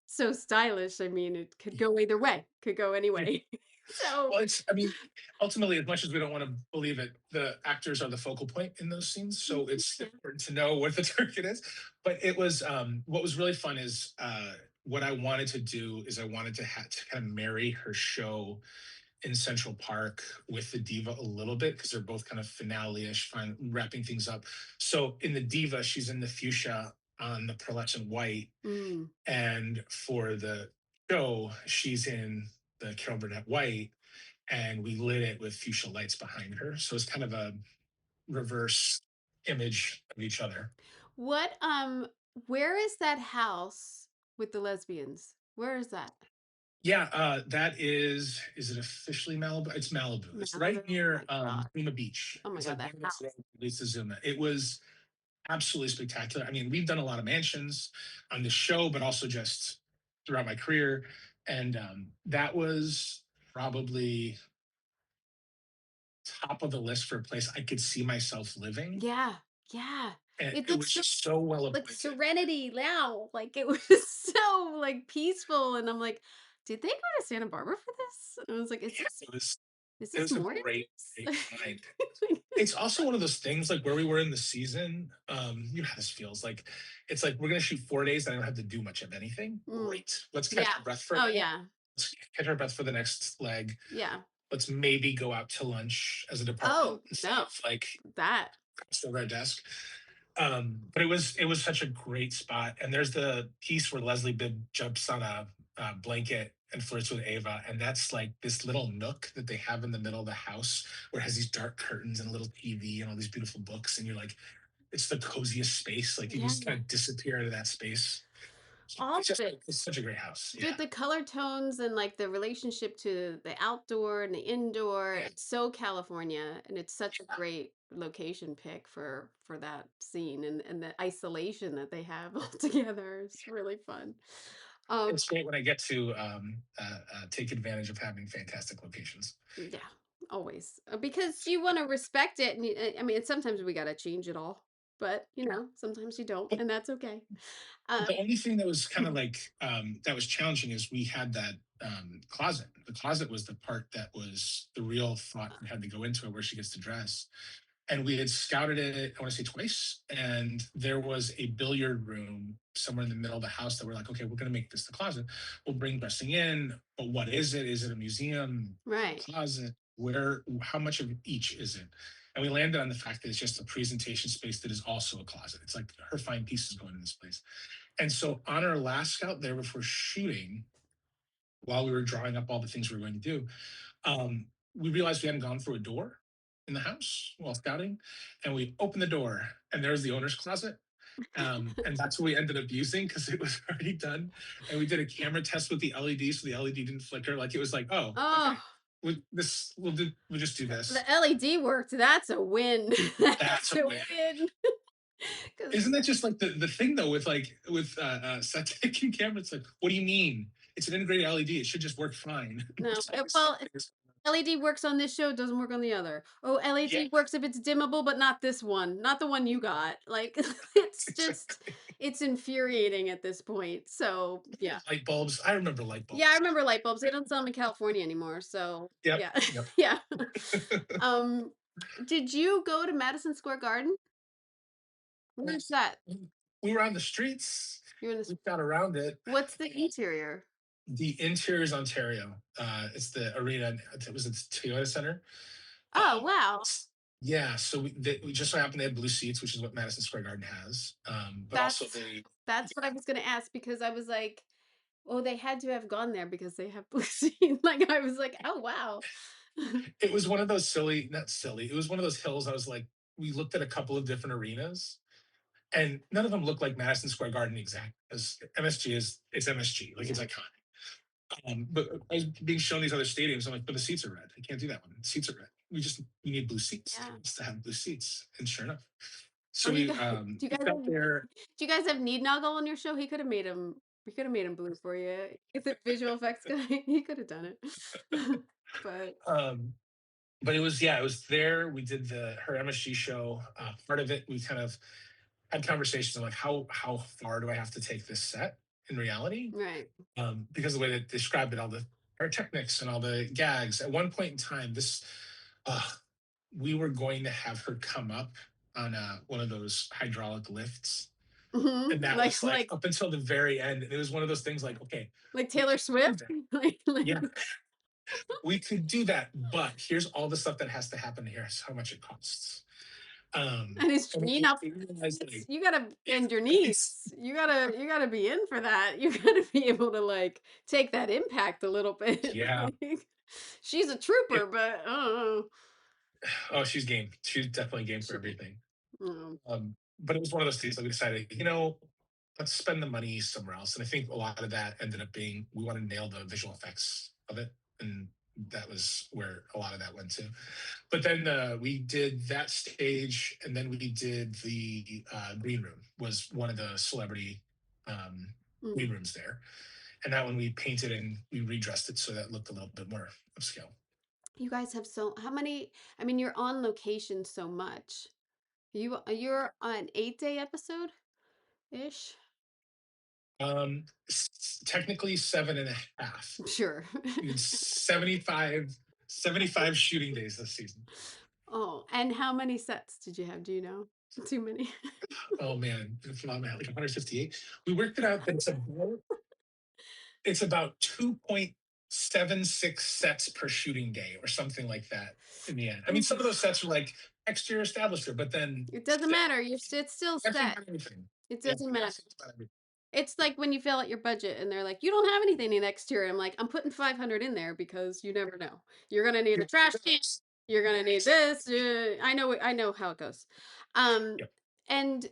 so stylish. I mean, it could go either way. Could go any way. So Well, I mean, ultimately, as much as we don't want to believe it, the actors are the focal point in those scenes. So it's yeah. important to know what the target is. But it was, what was really fun is, what I wanted to do is I wanted to kind of marry her show in Central Park with the diva a little bit because they're both kind of finale-ish, wrapping things up. So in the diva, she's in the fuchsia on the pearlescent white, Mm. and for the show, she's in the Carol Burnett white, and we lit it with fuchsia lights behind her. So it's kind of a reverse image of each other. What where is that house with the lesbians? Where is that? Yeah, that is it officially Malibu? It's Malibu. It's Malibu? right Oh near my god. Zuma Beach. Oh my It's god, like that one of those roads house. that leads to Zuma. It was absolutely spectacular. I mean, we've done a lot of mansions on the show, but also just throughout my career. And that was probably top of the list for a place I could see myself living. Yeah. Yeah. And It it looks was so just so well like appointed. Serenity now. Like it was so like peaceful and I'm like, did they go to Santa Barbara for this? And I was like, Yeah, is it this was a more great intense? find. It's also one of those things like where we were in the season. You know how this feels like. It's like we're gonna shoot 4 days and I don't have to do much of anything. Mm, Great. Let's catch yeah. our breath for a Oh minute. yeah. Let's catch our breath for the next leg. Yeah. Let's maybe go out to lunch as a department Oh instead no. of like That. still at our desk. But it was such a great spot. And there's the piece where Leslie Bibb jumps on a blanket and flirts with Ava, and that's like this little nook that they have in the middle of the house where it has these dark curtains and a little TV and all these beautiful books, and you're like, it's the coziest space. Like you Yeah. just kind of disappear into that space. All of it. It's such a great house. Yeah, The color tones and like the relationship to the outdoor and the indoor, yeah, it's so California and it's such a yeah. great location pick for that scene and the isolation that they have all together. It's really fun. Um It's great when I get to take advantage of having fantastic locations. yeah, always. Because you want to respect it and I mean sometimes we got to change it all. But, sometimes you don't But and that's okay. Um the only thing that was kind of like that was challenging is we had that closet. The closet was the part that was the real thought that had to go into it, where she gets to dress. And we had scouted it, I want to say twice, and there was a billiard room somewhere in the middle of the house that we're like, okay, we're going to make this the closet. We'll bring dressing in, but what is it? Is it a museum, a right. closet? Where? How much of each is it? And we landed on the fact that it's just a presentation space that is also a closet. It's like her fine pieces going in this place. And so on our last scout there before shooting, while we were drawing up all the things we were going to do, we realized we hadn't gone through a door in the house while scouting, and we opened the door, and there's the owner's closet. And that's what we ended up using because it was already done. And we did a camera test with the LED, so the LED didn't flicker. Like it was like, oh, okay, Oh, we'll just do the this. LED worked. That's a win. That's That's a a win. win. 'Cause Isn't that just like the thing though with set taking camera? It's like, what do you mean? It's an integrated LED. It should just work fine. no, There's always well, something. LED works on this show, doesn't work on the other. Oh, Yeah, LED works if it's dimmable, but not this one, not the one you got. Like, it's just, exactly. it's infuriating at this point. So, yeah. Light bulbs. I remember light Yeah, I bulbs. remember light bulbs. They don't sell them in California anymore. So, Yep. yeah. Yep. Yeah. Um, did you go to Madison Square Garden? Where's that? We were on the streets. You're in this. We got around it. What's the interior? The interior is Ontario. It's the arena. It was at the Toyota Center. Oh, Um, wow. yeah, so we just so happened they had blue seats, which is what Madison Square Garden has. But also That's they, that's what I was gonna ask because I was like, "Oh, they had to have gone there because they have blue scene." Like, I was like, "Oh, wow." it was one of those silly, not silly. It was one of those hills. I was like, we looked at a couple of different arenas, and none of them looked like Madison Square Garden exactly. Because MSG is it's MSG, like it's Yeah, iconic. But I was being shown these other stadiums. I'm like, but the seats are red. I can't do that one. The seats are red. We need blue seats. It yeah. needs to have blue seats. And sure enough, so Are you guys do you we guys got have there. do you guys have Noggle on your show? He could have made him blue for you. If the visual effects guy, he could have done it. But Um, but it was yeah, it was there. We did the her MSG show. Part of it, we kind of had conversations on like how far do I have to take this set in reality? right. Because the way they described it, all the pyrotechnics and all the gags. At one point in time, uh, we were going to have her come up on one of those hydraulic lifts, Mhm. and that Like was like like up until the very end. And it was one of those things like, okay, like we Taylor can do Swift? that. Like Yeah, We could do that, but here's all the stuff that has to happen. Here's how much it costs. And is And Janine up? we realized, It's, like, you gotta bend your it's, knees. You gotta be in for that. You gotta be able to like take that impact a little bit. yeah. Like, she's a trooper, but I don't know. Oh, she's game. She's definitely game for She, everything. mm, But it was one of those things that we decided, let's spend the money somewhere else. And I think a lot of that ended up being we want to nail the visual effects of it. And that was where a lot of that went to. But then we did that stage, and then we did the green room was one of the celebrity um, mm. green rooms there. And that one we painted and we redressed it so that looked a little bit more upscale. You guys have so how many? I mean, you're on location so much. You're on 8-day episode ish. Technically 7.5. Sure. It's 75 shooting days this season. Oh, and how many sets did you have? Do you know? Too many. Oh man, like 158. We worked it out that it's about 2.76 sets per shooting day or something like that in the end. I mean, some of those sets are like exterior establisher, but then It doesn't still, matter. It's still that's set. about everything. It Yeah, doesn't matter. that's about everything. It's like when you fill out your budget and they're like, "You don't have anything in exterior." I'm like, "I'm putting 500 in there because you never know. You're gonna need a trash can. You're gonna need this." I know how it goes. Um, Yep. and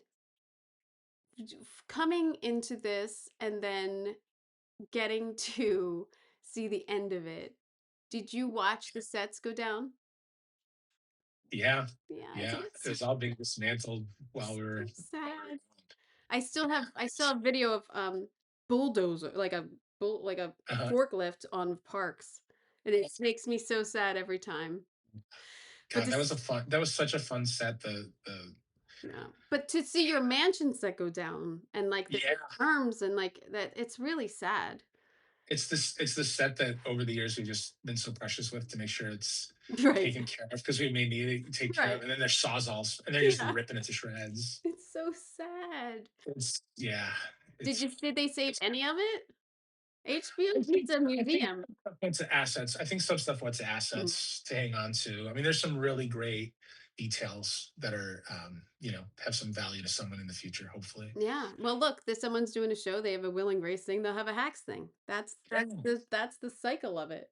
coming into this and then getting to see the end of it, did you watch the sets go down? Yeah. Yeah, isn't Yeah. it It so, was all being dismantled while we were. so sad? I still have video of bulldozer like a like a Uh, forklift on Parks. And it makes me so sad every time. But God, this that was such a fun set. The yeah. But to see your mansions that go down and like the Yeah, arms and like that it's really sad. it's the set that over the years we've just been so precious with to make sure it's Right. taken care of because we may need to take care of. Right. And then there's sawzalls and they're just Yeah. ripping it to shreds. It's so sad. Yeah, it's Did they save any of it? HBO I needs think a I think museum. some stuff went to assets. I think some stuff went to Mm. assets to hang on to. I mean, there's some really great details that are have some value to someone in the future, hopefully. Yeah. Well, look, there's someone's doing a show, they have a Will and Grace thing, they'll have a Hacks thing. That's Yeah, that's the cycle of it.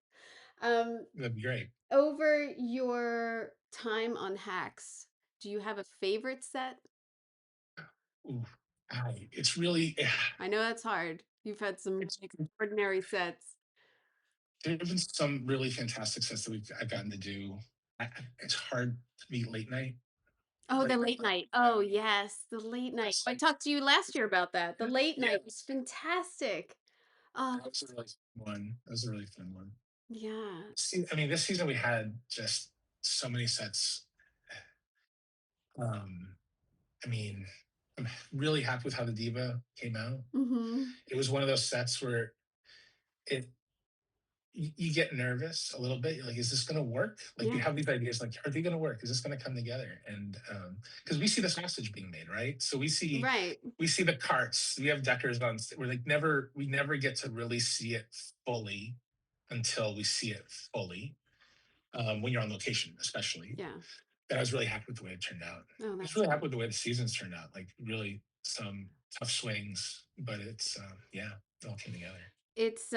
Um, that'd be great. over your time on Hacks, do you have a favorite set? Ooh, it's really I know that's hard. You've had some it's extraordinary sets. there have been some really fantastic sets that I've gotten to do. It's hard to beat late night. Oh, the Late late night. night. Oh, yes, the late night. Yes. I talked to you last year about that. The late Yeah, night was fantastic. Oh, that was a really fun one. That was a really fun one. yeah. I mean, this season we had just so many sets. Um, I mean, I'm really happy with how the diva came out. Mhm. It was one of those sets where it you get nervous a little bit. You're like, is this going to work? Like you Yeah. have these ideas, like, are they going to work? Is this going to come together? And because we see the sausage being made, right? So Right. we see the carts. We have deckers on. We're like we never get to really see it fully until we see it fully when you're on location, especially. Yeah. But I was really happy with the way it turned out. Oh, I was that's really happy good. with the way the seasons turned out. Like really some tough swings, but it's yeah, it all came together. It's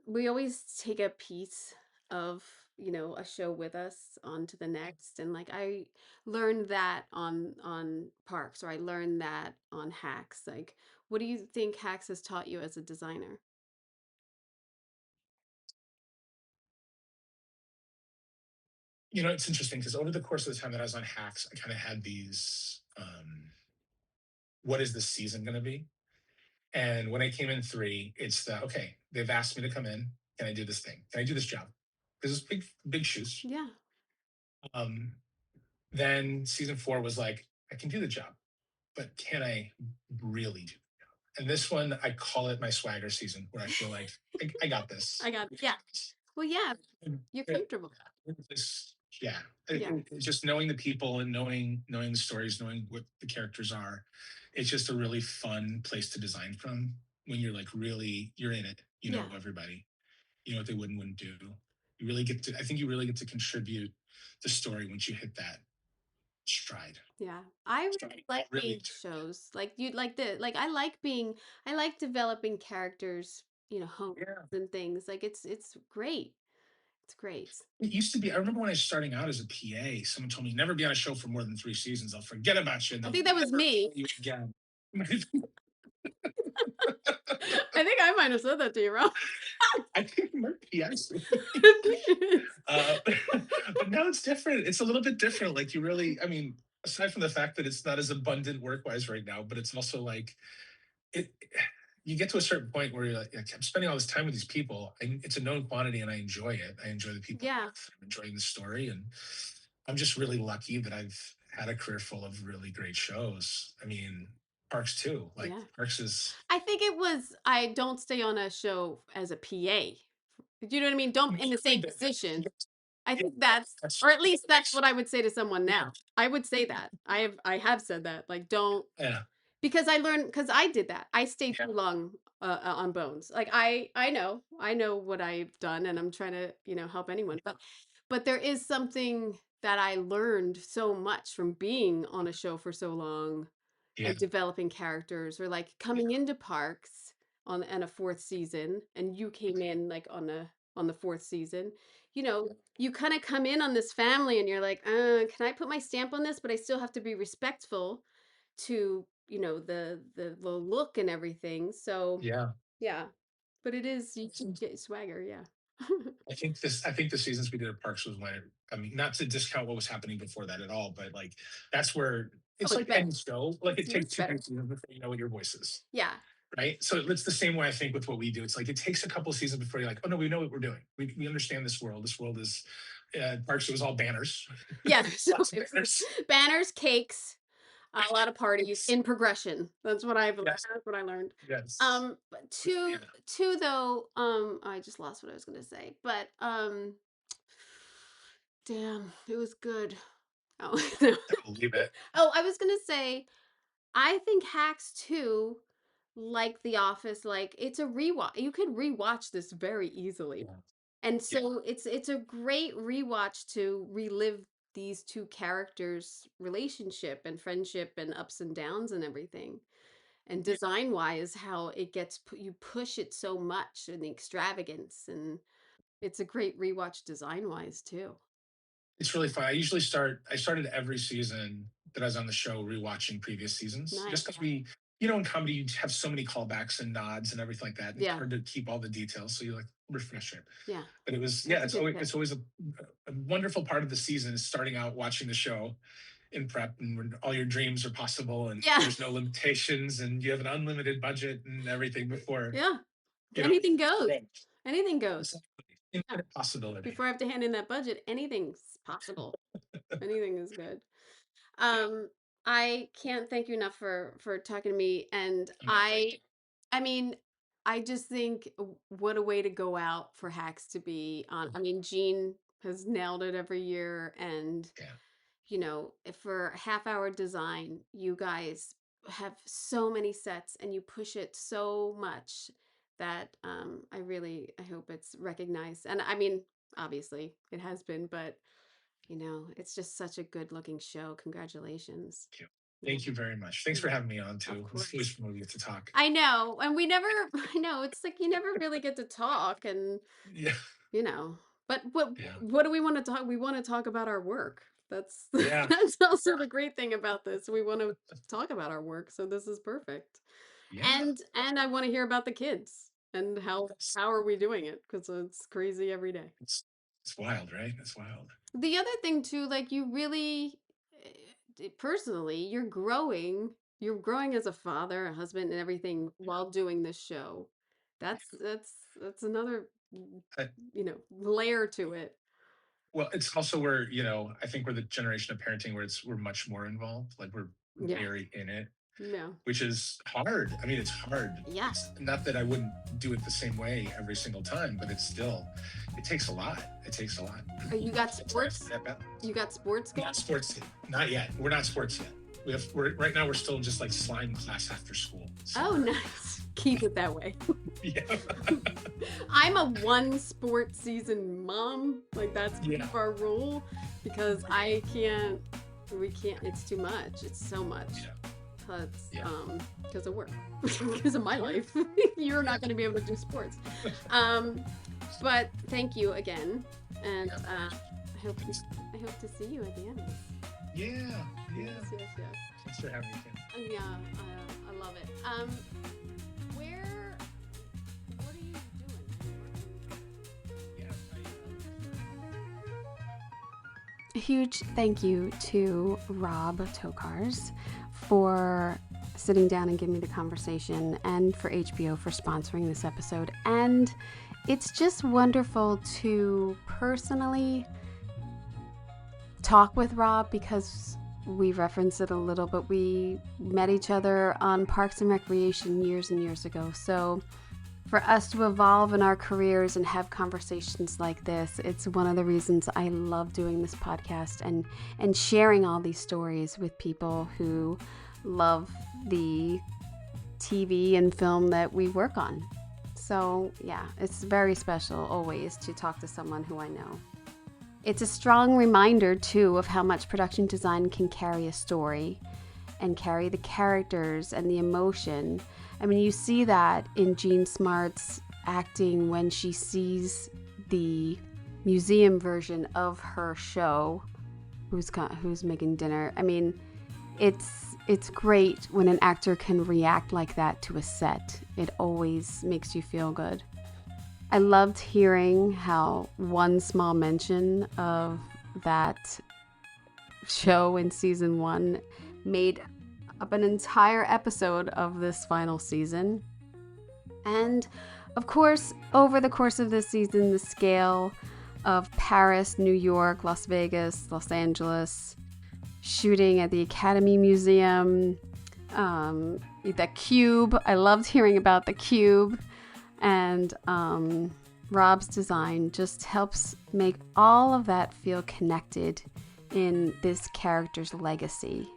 we always take a piece of, a show with us on to the next and like I learned that on Parks or I learned that on Hacks. Like what do you think Hacks has taught you as a designer? It's interesting because over the course of the time that I was on Hacks, I kind of had these what is the season going to be? And when I came in three, it's okay, they've asked me to come in. Can I do this thing? Can I do this job? Because it's big shoes. Yeah. Um, then season four was like, I can do the job, but can I really do? And this one, I call it my swagger season, where I feel like I got this. I got yeah. Well, yeah, And, you're uh, comfortable. yeah, Yeah. just knowing the people and knowing the stories, knowing what the characters are, it's just a really fun place to design from when you're like really you're in it. You know Yeah. everybody. You know what they wouldn't do. I think you really get to contribute the story once you hit that stride. Yeah. I really like Really being shows. Like you like the like I like developing characters, homes yeah. and things. Like it's great. It's great. It used to be. I remember when I was starting out as a PA, someone told me never be on a show for more than 3 seasons. They'll forget about you and I they'll think that was never me. pay you again. I think I might have said that to you, Rob. I think it might be actually. I think it is. Uh, but now it's different. It's a little bit different. Like you really, I mean, aside from the fact that it's not as abundant work wise right now, but it's also like it. You get to a certain point where you're like, I'm spending all this time with these people. And it's a known quantity, and I enjoy it. I enjoy the people. Yeah. I'm enjoying the story, and I'm just really lucky that I've had a career full of really great shows. I mean, Parks too. Like Yeah. Parks is I think it was I don't stay on a show as a PA. Do you know what I mean? Don't in the same position. I yeah, think that's that's or at least that's what I would say to someone now. I would say that. I have said that. Like don't yeah, because I learned because I did that. I stayed yeah, too long on Bones. Like I know what I've done, and I'm trying to help anyone. But there is something that I learned so much from being on a show for so long yeah, and developing characters, or like coming into Parks on a fourth season, and you came in like on the fourth season. You kind of come in on this family, and you're like, can I put my stamp on this? But I still have to be respectful to the look and everything. So yeah. yeah, but it is you can get swagger. Yeah. I think the seasons we did at Parks was when I mean, not to discount what was happening before that at all, but like that's where Oh, it's it's like better. any show. Like it It's takes much two better. three seasons before you know what your voice is. Yeah. Right. So it's the same way I think with what we do. It's like it takes a couple of seasons before you're like, oh no, we know what we're doing. We understand this world. This world is Parks. It was all banners. Yeah. So Lots of it's banners. banners, cakes, a lot of parties It's, in progression. yes. That's what I learned. Yes. But Yeah. two though, I just lost what I was gonna say. But damn, it was good. Oh, no. I'll leave it. Oh, I was gonna say, I think Hacks 2, like The Office, like it's a rewatch. You could rewatch this very easily. Yeah. And Yeah. so it's a great rewatch to relive these two characters' relationship and friendship and ups and downs and everything. And design wise, how it gets you push it so much and the extravagance, and it's a great rewatch design wise too. It's really fun. I started every season that I was on the show rewatching previous seasons Nice. just because in comedy, you have so many callbacks and nods and everything like that. And it's Yeah. hard to keep all the details. So you like refresh it. Yeah. But it was, yeah, That's a good pick. it's always a wonderful part of the season is starting out watching the show in prep and when all your dreams are possible and Yeah. there's no limitations and you have an unlimited budget and everything before, Yeah. you know, Anything goes. right. Anything goes. Exactly. Yeah. Infinite possibility. Before I have to hand in that budget, anything's possible. Anything is good. Um, I can't thank you enough for talking to me, and I mean, I just think what a way to go out for Hacks to be on. I mean, Gene has nailed it every year, and Yeah. for half-hour design, you guys have so many sets, and you push it so much that I hope it's recognized. And I mean, obviously, it has been, but it's just such a good looking show. Congratulations. Thank you. Yeah. Thank you very much. Thanks for having me on Of too. It's course. always fun when we get to talk. I know. And we never, I know, it's like you never really get to talk and, Yeah. you know, but what, Yeah. what do we want to talk? We want to talk about our work. That's, Yeah. that's also the great thing about this. We want to talk about our work. So this is perfect. Yeah. And I want to hear about the kids and It's, how are we doing it? Because it's crazy every day. it's wild, right? It's wild. The other thing too, like you really personally, you're growing as a father, a husband and everything while doing this show. That's another I, layer to it. well, it's also where, I think we're the generation of parenting where we're much more involved. Like we're Yeah. very in it, Yeah. which is hard. I mean, it's hard. Yeah. It's not that I wouldn't do it the same way every single time, but it takes a lot. It takes a lot. You got sports? You got sports going? Not sports yet. Not yet. We're not sports yet. Right now we're still just like slime class after school. So Oh, nice. Keep it that way. Yeah. I'm a one sport season mom. Like that's kind of our rule because we can't, it's too much. It's so much. Because of work, because of my life. You're not going to be able to do sports. But thank you again. And I hope to see you at the Emmys. Yeah. Yes. Thanks for having me, Kim. Yeah, I love it. What are you doing? A huge thank you to Rob Tokarz for sitting down and giving me the conversation, and for HBO for sponsoring this episode. And it's just wonderful to personally talk with Rob because we referenced it a little, but we met each other on Parks and Recreation years and years ago. So for us to evolve in our careers and have conversations like this, it's one of the reasons I love doing this podcast and sharing all these stories with people who love the TV and film that we work on. So yeah, it's very special always to talk to someone who I know. It's a strong reminder too of how much production design can carry a story and carry the characters and the emotion. I mean, you see that in Jean Smart's acting when she sees the museum version of her show, who's making dinner. I mean, it's great when an actor can react like that to a set. It always makes you feel good. I loved hearing how one small mention of that show in season 1 made up an entire episode of this final season. And of course, over the course of this season, the scale of Paris, New York, Las Vegas, Los Angeles, shooting at the Academy Museum, the Cube. I loved hearing about the Cube. And Rob's design just helps make all of that feel connected in this character's legacy.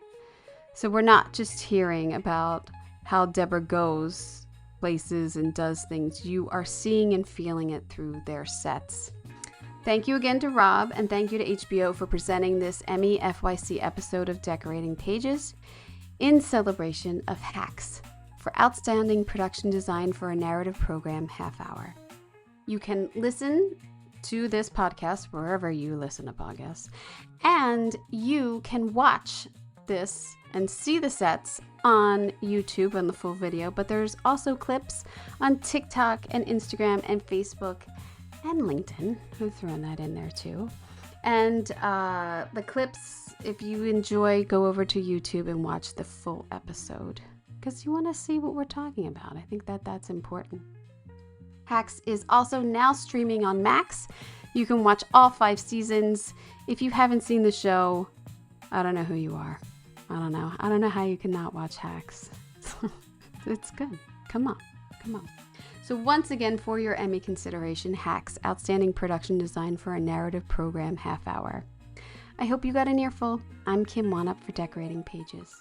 So we're not just hearing about how Deborah goes places and does things. You are seeing and feeling it through their sets. Thank you again to Rob, and thank you to HBO for presenting this Emmy FYC episode of Decorating Pages in celebration of Hacks for outstanding production design for a narrative program half hour. You can listen to this podcast wherever you listen to podcasts, and you can watch this and see the sets on YouTube on the full video, but there's also clips on TikTok and Instagram and Facebook and LinkedIn. We've thrown that in there too. And the clips, if you enjoy, go over to YouTube and watch the full episode because you want to see what we're talking about. I think that's important. Hacks is also now streaming on Max. You can watch all 5 seasons. If you haven't seen the show, I don't know who you are. I don't know how you can not watch Hacks. It's good. Come on. So once again, for your Emmy consideration, Hacks, Outstanding Production Design for a Narrative Program half hour. I hope you got an earful. I'm Kim Wannop for Decorating Pages.